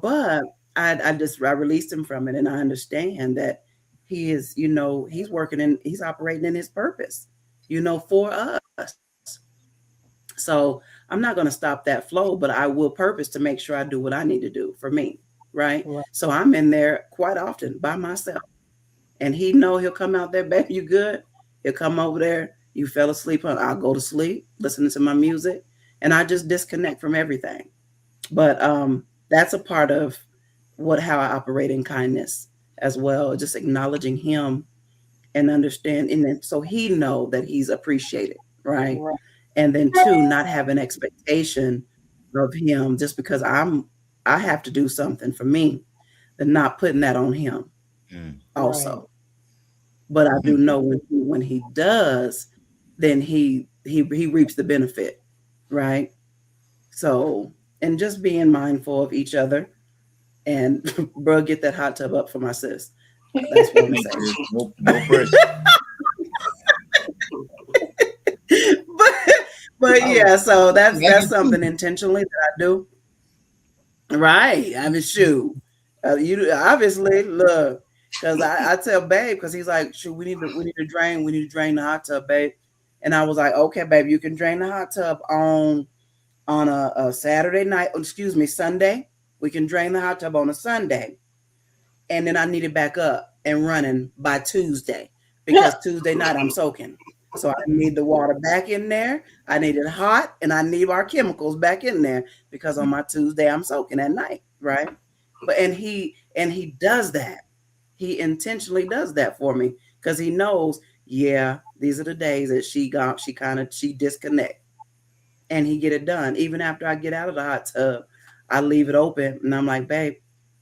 S3: But I released him from it, and I understand that he is, he's he's operating in his purpose, for us. So I'm not going to stop that flow, but I will purpose to make sure I do what I need to do for me. Right. So I'm in there quite often by myself, and he'll come out there, babe, you good? He'll come over there. You fell asleep. I'll go to sleep, listening to my music, and I just disconnect from everything. But, that's a part of how I operate in kindness as well. Just acknowledging him and understanding, and so he know that he's appreciated, right? And then 2, not have an expectation of him just because I have to do something for me, and not putting that on him also. Right. But I do know when he does, then he reaps the benefit, right? So. And just being mindful of each other, and bro, get that hot tub up for my sis. That's what I'm saying. No pressure. but yeah, so that's something intentionally that I do. Right. I mean, shoot. You obviously look, because I tell babe, because he's like, shoot, we need to drain the hot tub, babe. And I was like, okay, babe, you can drain the hot tub on a Saturday night, Sunday. We can drain the hot tub on a Sunday. And then I need it back up and running by Tuesday, because Tuesday night I'm soaking. So I need the water back in there. I need it hot, and I need our chemicals back in there, because on my Tuesday I'm soaking at night, right? But and he does that. He intentionally does that for me, because he knows, yeah, these are the days that she disconnect. And he get it done. Even after I get out of the hot tub, I leave it open, and I'm like, babe,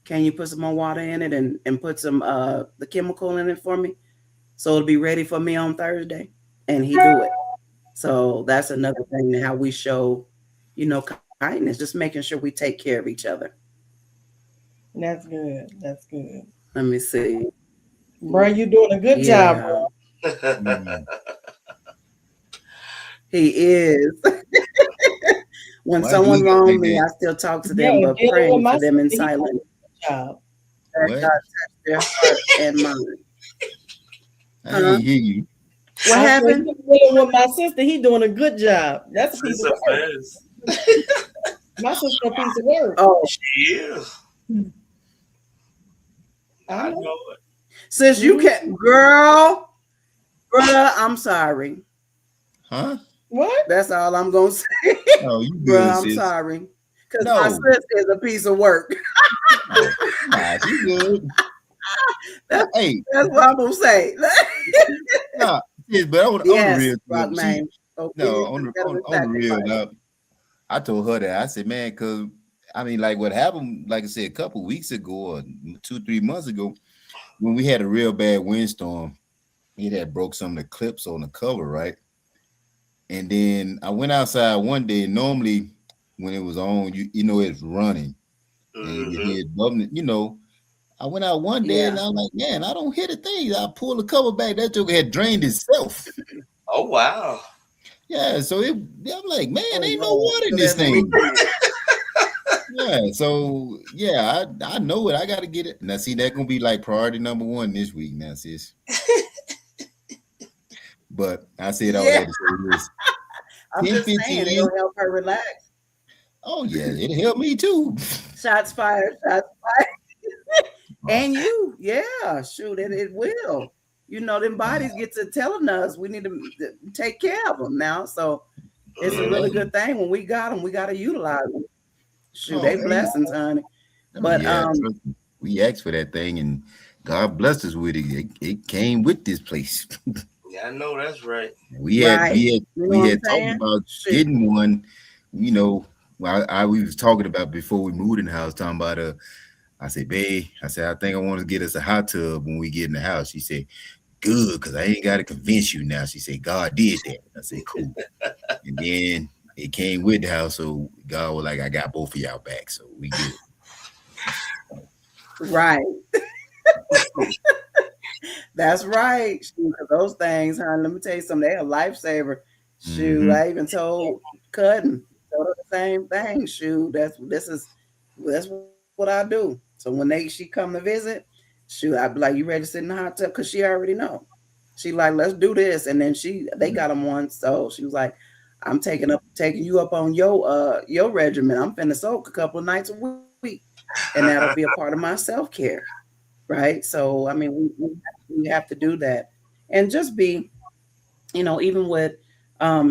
S3: can you put some more water in it and put some the chemical in it for me, so it'll be ready for me on Thursday? And he do it. So that's another thing, how we show, kindness, just making sure we take care of each other.
S5: That's good. That's good.
S3: Let me see.
S5: Bro, you doing a good job, bro.
S3: He is. When someone wronged me, I still talk to them, but praying for them in silence. God touch their heart and mind.
S1: I didn't hear you.
S3: What happened?
S5: With my sister, he doing a good job. That's a piece of work. My sister a piece of work.
S6: Oh, she is. I know it.
S3: Sis, you can't, girl, I'm sorry.
S1: Huh?
S5: What?
S3: That's all I'm gonna say.
S1: Oh, you good,
S3: bro, I'm
S1: sis.
S3: sorry. Because my sister is a piece of work.
S1: Nah, you good.
S3: That's what I'm gonna say.
S1: Nah, yes, but on the real,
S3: man. Okay.
S1: No, on the real. Now, I told her that. I said, man, because I mean, like what happened, like I said, a couple weeks ago or 2-3 months ago, when we had a real bad windstorm, it had broke some of the clips on the cover, right? And then I went outside one day. Normally, when it was on, you know it's running, and you hear it bubbling. I went out one day and I'm like, man, I don't hear the thing. I pulled the cover back. That joker had drained itself.
S6: Oh wow.
S1: Yeah, so I'm like, man,
S3: Oh,
S1: ain't no
S3: Lord.
S1: water in
S3: So
S1: this
S3: that's
S1: thing.
S3: leaking.
S1: Yeah, so yeah, I know it. I got to get it. Now, see, that's gonna be like priority number one this week, now, sis. But I said all
S3: Yeah,
S1: that to say this:
S3: I'm
S1: 10,
S3: just saying
S1: 15
S3: it'll help her relax.
S1: Oh yeah, it helped me too.
S3: Shots fired. Shots fired. And you, yeah, shoot, it will. You know, them bodies get to telling us we need to take care of them now. So it's a really good thing when we got them. We got to utilize them. Shoot,
S1: Oh,
S3: they blessings, honey. But
S1: yeah, we asked for that thing, and God blessed us with it. It came with this place.
S6: Yeah, I know that's right.
S3: right, you know
S1: We
S3: what
S1: had
S3: I'm
S1: talked
S3: saying?
S1: about
S3: Shoot.
S1: getting one. You know, we was talking about before we moved in the house. Talking about I said, babe, I said I think I want to get us a hot tub when we get in the house. She said, good, because I ain't got to convince you now. She said, God did that. I said, cool. And then it came with the house, so God was like, I got both of y'all back, so we good.
S3: Right. That's right. Shoot, 'cause those things, honey, let me tell you something. They a lifesaver. Shoot, I even told Cudden, told her the same thing. Shoot, that's what I do. So when she come to visit, shoot, I'd be like, you ready to sit in the hot tub? Because she already know. She like, let's do this. And then they got them once. So she was like, I'm taking you up on your regimen. I'm finna soak a couple of nights a week. And that'll be a part of my self-care. Right. So I mean we have to do that. And just be, even with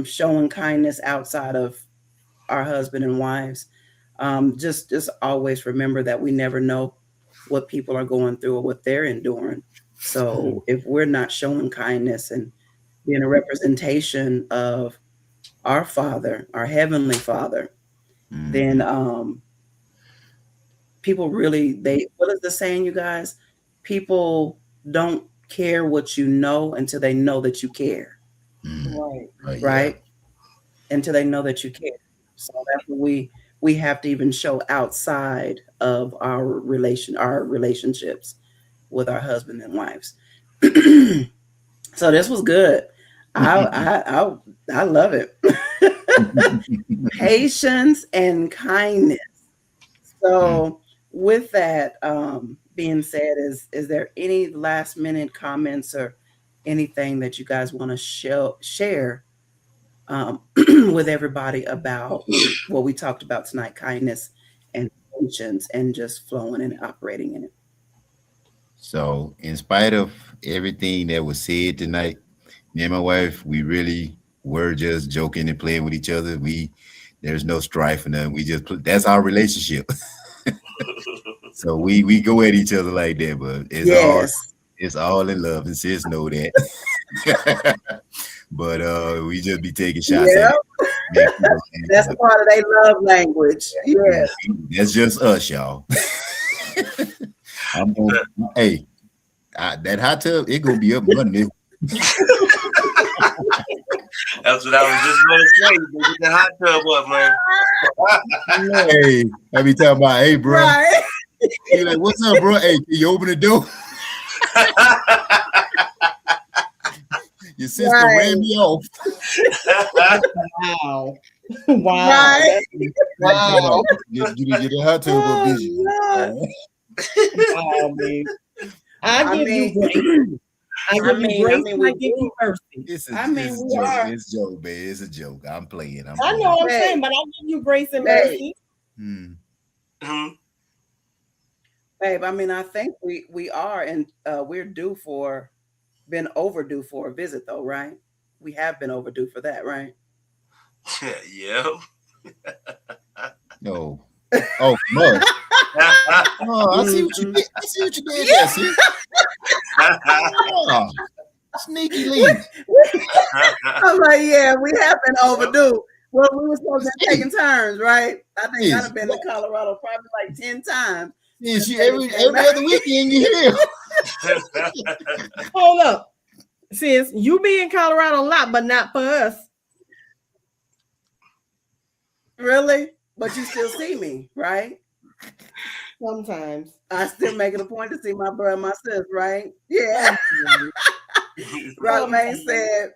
S3: showing kindness outside of our husband and wives, just always remember that we never know what people are going through or what they're enduring. So if we're not showing kindness and being a representation of our Father, our Heavenly Father, then people really, what is the saying, you guys? People don't care what you know until they know that you care. Right? Until they know that you care. So that's what we have to even show outside of our relationships with our husband and wives. So this was good. I love it. Patience and kindness. So with that being said, is there any last minute comments or anything that you guys want to share with everybody about what we talked about tonight, kindness and patience and just flowing and operating in it?
S1: So, in spite of everything that was said tonight, me and my wife, we really were just joking and playing with each other. There's no strife and nothing. We just that's our relationship. So we go at each other like that, but it's all in love, and sis know that. But we just be taking shots at it.
S3: That's part of their love language. Yes.
S1: That's just us, y'all. Hey, that hot tub, it gonna be up Monday.
S6: That's what I was just going to say. Get the hot tub up, man.
S1: Hey, I be talking about, hey, bro.
S3: Right.
S1: You're like, what's up, bro? Hey, can you open the door? Your sister ran me off.
S5: Wow. Wow.
S3: Right.
S5: Wow.
S1: You get a hot tub up busy.
S5: Wow, man. I give you grace. I give you grace and I give you mercy.
S1: It's a joke. It's a joke, man. It's a joke. I'm playing.
S5: I know what I'm saying, but I give you grace and mercy.
S3: Babe, I mean, I think we are, and we're been overdue for a visit, though, right? We have been overdue for that, right?
S6: Yeah.
S1: No. Oh, mud. Oh, I see what you did. I see what you did there, see? Oh, sneaky link.
S3: I'm like, yeah, we have been overdue. Well, we were supposed to be taking turns, right? I think I've been to Colorado probably like 10 times.
S1: Yeah, every other weekend you here.
S5: Hold up. Sis, you be in Colorado a lot, but not for us.
S3: Really? But you still see me, right?
S5: Sometimes.
S3: I still make it a point to see my brother and my sis, right? Yeah. Rockman said,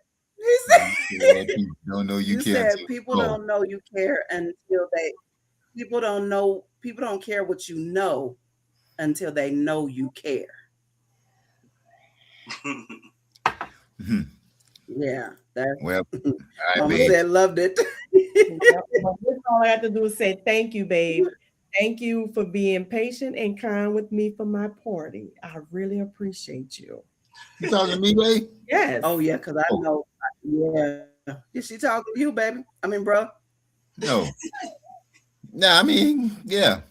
S3: He said,
S1: People don't know you
S3: you
S1: care
S3: said
S1: until
S3: people
S1: oh.
S3: don't know you care until they people don't know people don't care what you know until they know you care. Yeah, that's
S1: Well, all right,
S3: Mama
S1: babe.
S3: said loved it.
S5: But this all I have to do is say thank you, babe. Thank you for being patient and kind with me for my party. I really appreciate you.
S1: You talking to me, babe?
S5: Yes.
S3: Oh yeah, because I
S1: Oh,
S3: know. Yeah, did she talk to you, baby? I mean, bro.
S1: no. Nah, I mean, yeah.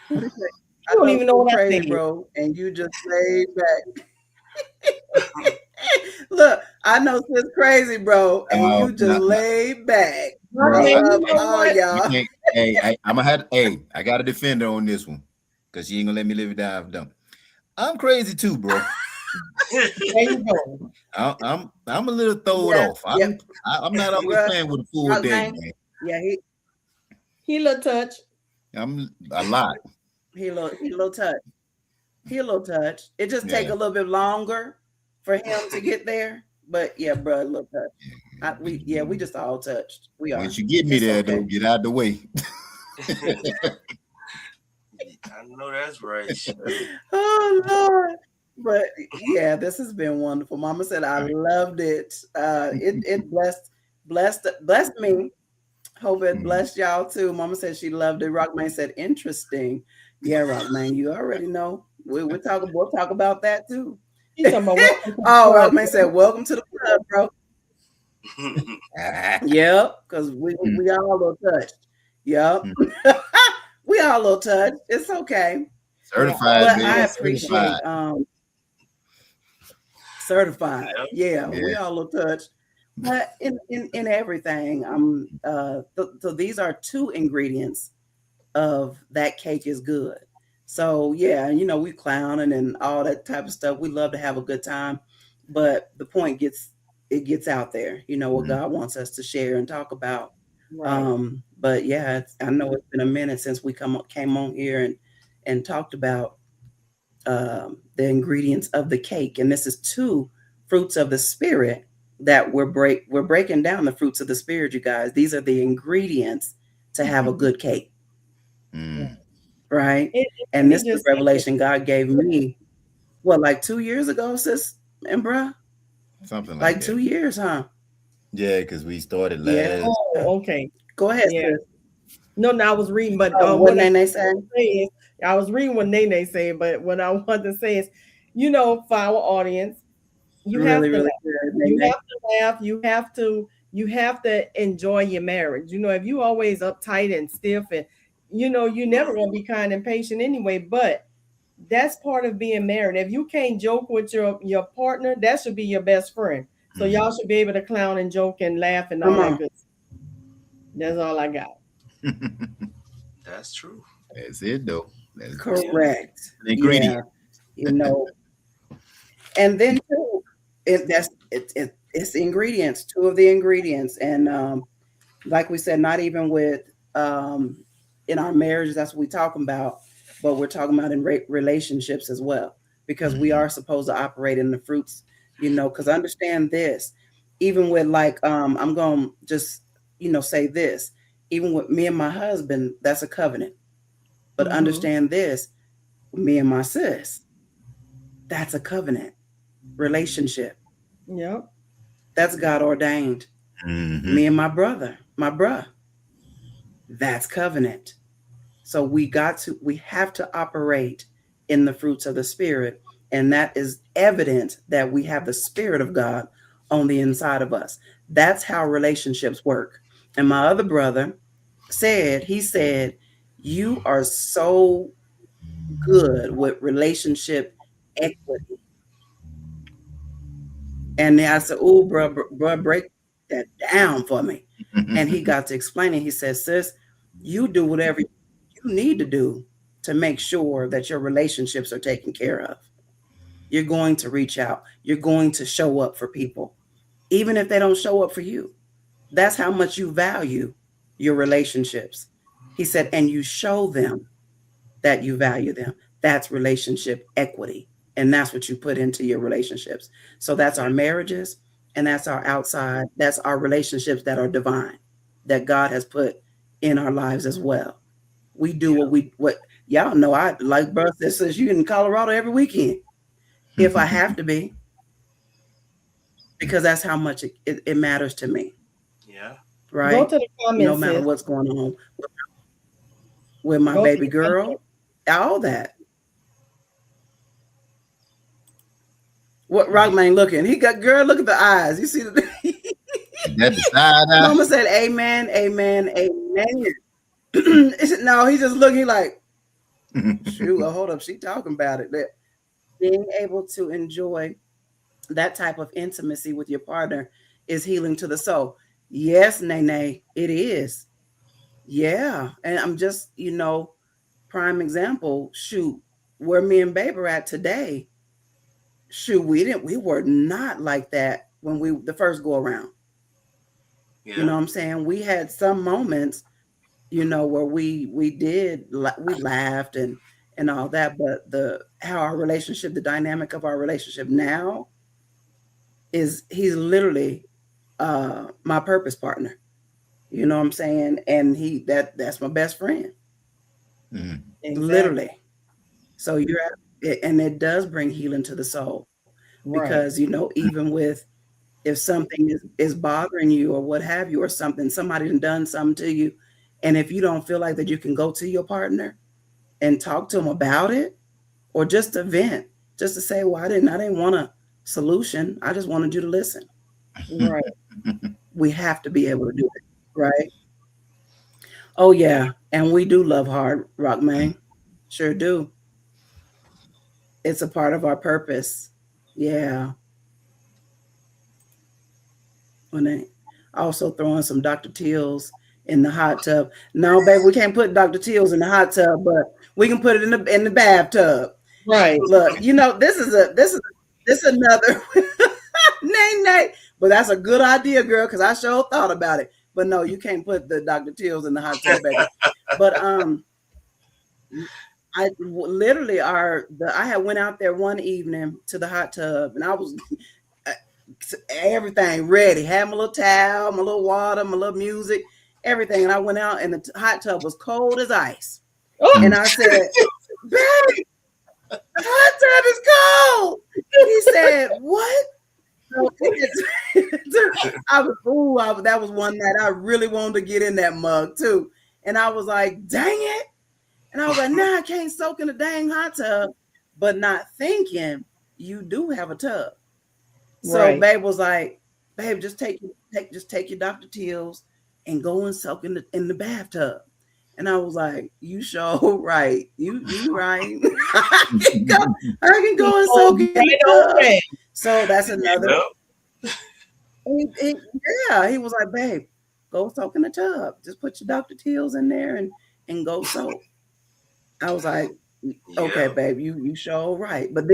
S3: What is it? I
S5: You don't
S3: know
S5: even know
S3: she's
S5: what I
S3: crazy,
S5: said.
S3: bro, and you just laid back. Look, I know she's crazy, bro, and you just
S1: Nah,
S3: laid back.
S5: Rock
S1: bro.
S3: We
S5: man, you
S3: love
S5: know
S3: all
S5: what?
S1: You
S3: y'all.
S1: can't. Hey, I'm gonna have. Hey, I got a defender on this one because she ain't gonna let me live it down. If dumb. I'm crazy too, bro.
S5: There you go.
S1: I'm a little throwed
S3: Yeah,
S1: off.
S3: yep,
S1: I'm not always
S3: bruh.
S1: playing with a full
S3: Rock
S1: deck,
S3: man.
S1: man.
S3: Yeah,
S5: He little touch.
S1: I'm a lot.
S3: he a little touch. He a little touch. It just take
S1: Yeah.
S3: a little bit longer for him to get there. But yeah, bro, a little touch. We just all touched. We are.
S1: Once you get me
S3: It's
S1: there, though,
S3: okay.
S1: get out the way.
S6: I know that's right.
S3: Oh Lord. But yeah, this has been wonderful. Mama said I loved it. It blessed me. Hope it blessed y'all too. Mama said she loved it. Rockman said interesting. Yeah, Rockman, you already know. We'll talk about that too.
S5: He's talking about welcome to the
S3: Oh,
S5: club.
S3: Rockman said, welcome to the club, bro. Yep, because we all a little touched. Yep. We all a little touched. It's okay.
S1: Certified,
S3: But
S1: baby.
S3: I
S1: Certified.
S3: appreciate certified. Yeah,
S1: Yeah.
S3: we all a little touched. But in everything, so these are two ingredients of that cake is good. So yeah, we clowning and all that type of stuff. We love to have a good time, but the point gets out there. What God wants us to share and talk about.
S5: Right.
S3: But yeah, I know it's been a minute since we came on here and talked about the ingredients of the cake, and this is two fruits of the spirit that we're breaking down the fruits of the spirit, you guys. These are the ingredients to have a good cake, right? And this is the revelation God gave me. What, like 2 years ago, sis and bruh?
S1: Something like
S3: Like
S1: that.
S3: 2 years, huh?
S1: Yeah, because we started
S3: Yeah.
S1: last.
S5: Oh, okay.
S3: Go ahead,
S5: Yeah.
S3: sis.
S5: No, I was reading, but
S3: What Nene said?
S5: I was reading what Nene said, but what I want to say is, for our audience, you have
S3: Really,
S5: to
S3: really
S5: laugh.
S3: good,
S5: You
S3: Nene.
S5: have to laugh. You have to enjoy your marriage. If you always uptight and stiff, and you're never gonna be kind and patient anyway. But that's part of being married. If you can't joke with your partner, that should be your best friend. So y'all should be able to clown and joke and laugh and all
S3: Come
S5: that
S3: on.
S5: good stuff. That's all I got.
S6: That's true.
S1: That's it, though. That's
S3: Correct.
S1: an ingredient.
S3: Yeah. And then too, it's ingredients, two of the ingredients. And like we said, not even with in our marriages, that's what we're talking about, but we're talking about in relationships as well, because we are supposed to operate in the fruits, because understand this, even with like, I'm going to just, say this, even with me and my husband, that's a covenant. But understand this, me and my sis, that's a covenant relationship.
S5: Yep.
S3: That's God ordained. Me and my brother, my bruh, that's covenant. So we have to operate in the fruits of the spirit. And that is evident that we have the spirit of God on the inside of us. That's how relationships work. And my other brother he said, you are so good with relationship equity. And then I said, oh, bro, break that down for me. And he got to explaining. He said, sis, you do whatever you need to do to make sure that your relationships are taken care of. You're going to reach out. You're going to show up for people, even if they don't show up for you. That's how much you value your relationships. He said, and you show them that you value them. That's relationship equity. And that's what you put into your relationships. So that's our marriages, And that's our outside, that's our relationships that are divine, that God has put in our lives as well. We do what y'all know. I like bro says you in Colorado every weekend if I have to be, because that's how much it matters to me.
S6: Yeah.
S5: Go
S3: Right?
S5: to the
S3: No
S5: comments,
S3: matter
S5: sis.
S3: what's going on with my
S5: Go to
S3: baby
S5: the comments.
S3: girl, all that. What Rockman looking? He got girl. Look at the eyes. You see the
S1: That the side eye.
S3: Mama said, "Amen, amen, amen." No, he just looking like, shoot. Hold up, she talking about it. That being able to enjoy that type of intimacy with your partner is healing to the soul. Yes, Nene, it is. Yeah, and I'm just prime example. Shoot, where me and Babe are at today. Shoot, we were not like that when we the first go around.
S6: Yeah.
S3: You know what I'm saying? We had some moments, where we laughed and all that, but the how our relationship, the dynamic of our relationship now is he's literally my purpose partner. You know what I'm saying? And that's my best friend.
S1: Mhm.
S5: Exactly.
S3: Literally. So and it does bring healing to the soul
S5: Right.
S3: because even with if something is bothering you or what have you, or somebody done something to you, and if you don't feel like that you can go to your partner and talk to them about it, or just to vent, just to say, well, I didn't want a solution, I just wanted you to listen.
S5: Right.
S3: We have to be able to do it, right? Oh yeah, and we do love hard, Rock Man, sure do. It's a part of our purpose. Yeah. When they also throwing some Dr. Teals in the hot tub. No, baby, we can't put Dr. Teals in the hot tub, but we can put it in the bathtub.
S5: Right.
S3: Look, this is another nay. But that's a good idea, girl, because I sure thought about it. But no, you can't put the Dr. Teals in the hot tub, baby. But I literally I had went out there one evening to the hot tub, and I was everything ready. Had my little towel, my little water, my little music, everything. And I went out, and the hot tub was cold as ice.
S5: Oh.
S3: And I said, "Babe, the hot tub is cold." He said, "What?" That was one night I really wanted to get in that mug too. And I was like, dang it. And I was like, nah, I can't soak in the dang hot tub. But not thinking you do have a tub. So
S5: Right.
S3: Babe was like, babe, just take your Dr. Teals and go and soak in the bathtub. And I was like, you sure right. You right. I can go and soak in the tub. So that's another. He was like, babe, go soak in the tub. Just put your Dr. Teals in there and go soak. I was like, okay, babe, you sure right. But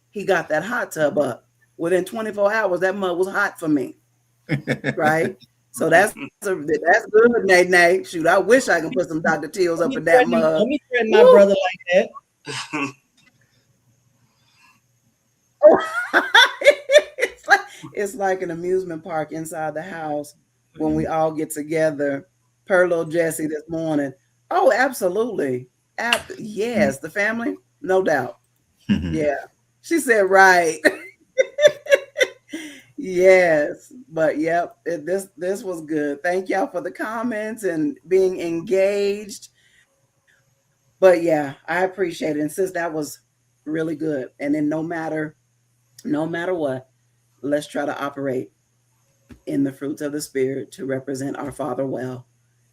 S3: he got that hot tub up. Within 24 hours, that mug was hot for me. Right? So that's good, Nay. Shoot, I wish I could put some Dr. Teals up in that mug.
S5: Let me threaten my brother like that.
S3: It's like an amusement park inside the house when we all get together. Per little Jesse this morning. Oh, absolutely. Yes, the family, no doubt. Yeah. She said, right. Yes, but yep, this was good. Thank y'all for the comments and being engaged. But yeah, I appreciate it. And sis, that was really good. And then no matter what, let's try to operate in the fruits of the Spirit to represent our Father well.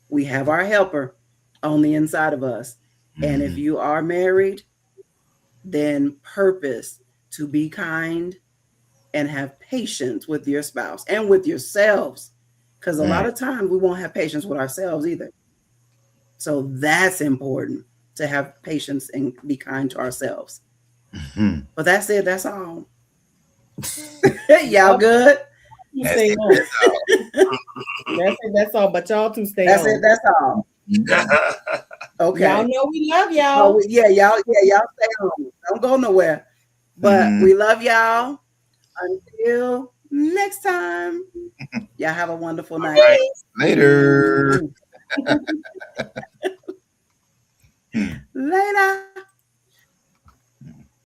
S3: We have our helper on the inside of us. And if you are married, then purpose to be kind and have patience with your spouse and with yourselves. Because a lot of times we won't have patience with ourselves either. So that's important, to have patience and be kind to ourselves. But that's it. That's all. Y'all good?
S5: That's it. That's all. But y'all two stay
S3: That's
S5: on.
S3: it. That's all. Okay.
S5: Y'all know we love y'all.
S3: Oh, y'all stay home. Don't go nowhere. But we love y'all until next time. Y'all have a wonderful night.
S6: Right.
S1: Later.
S3: Later.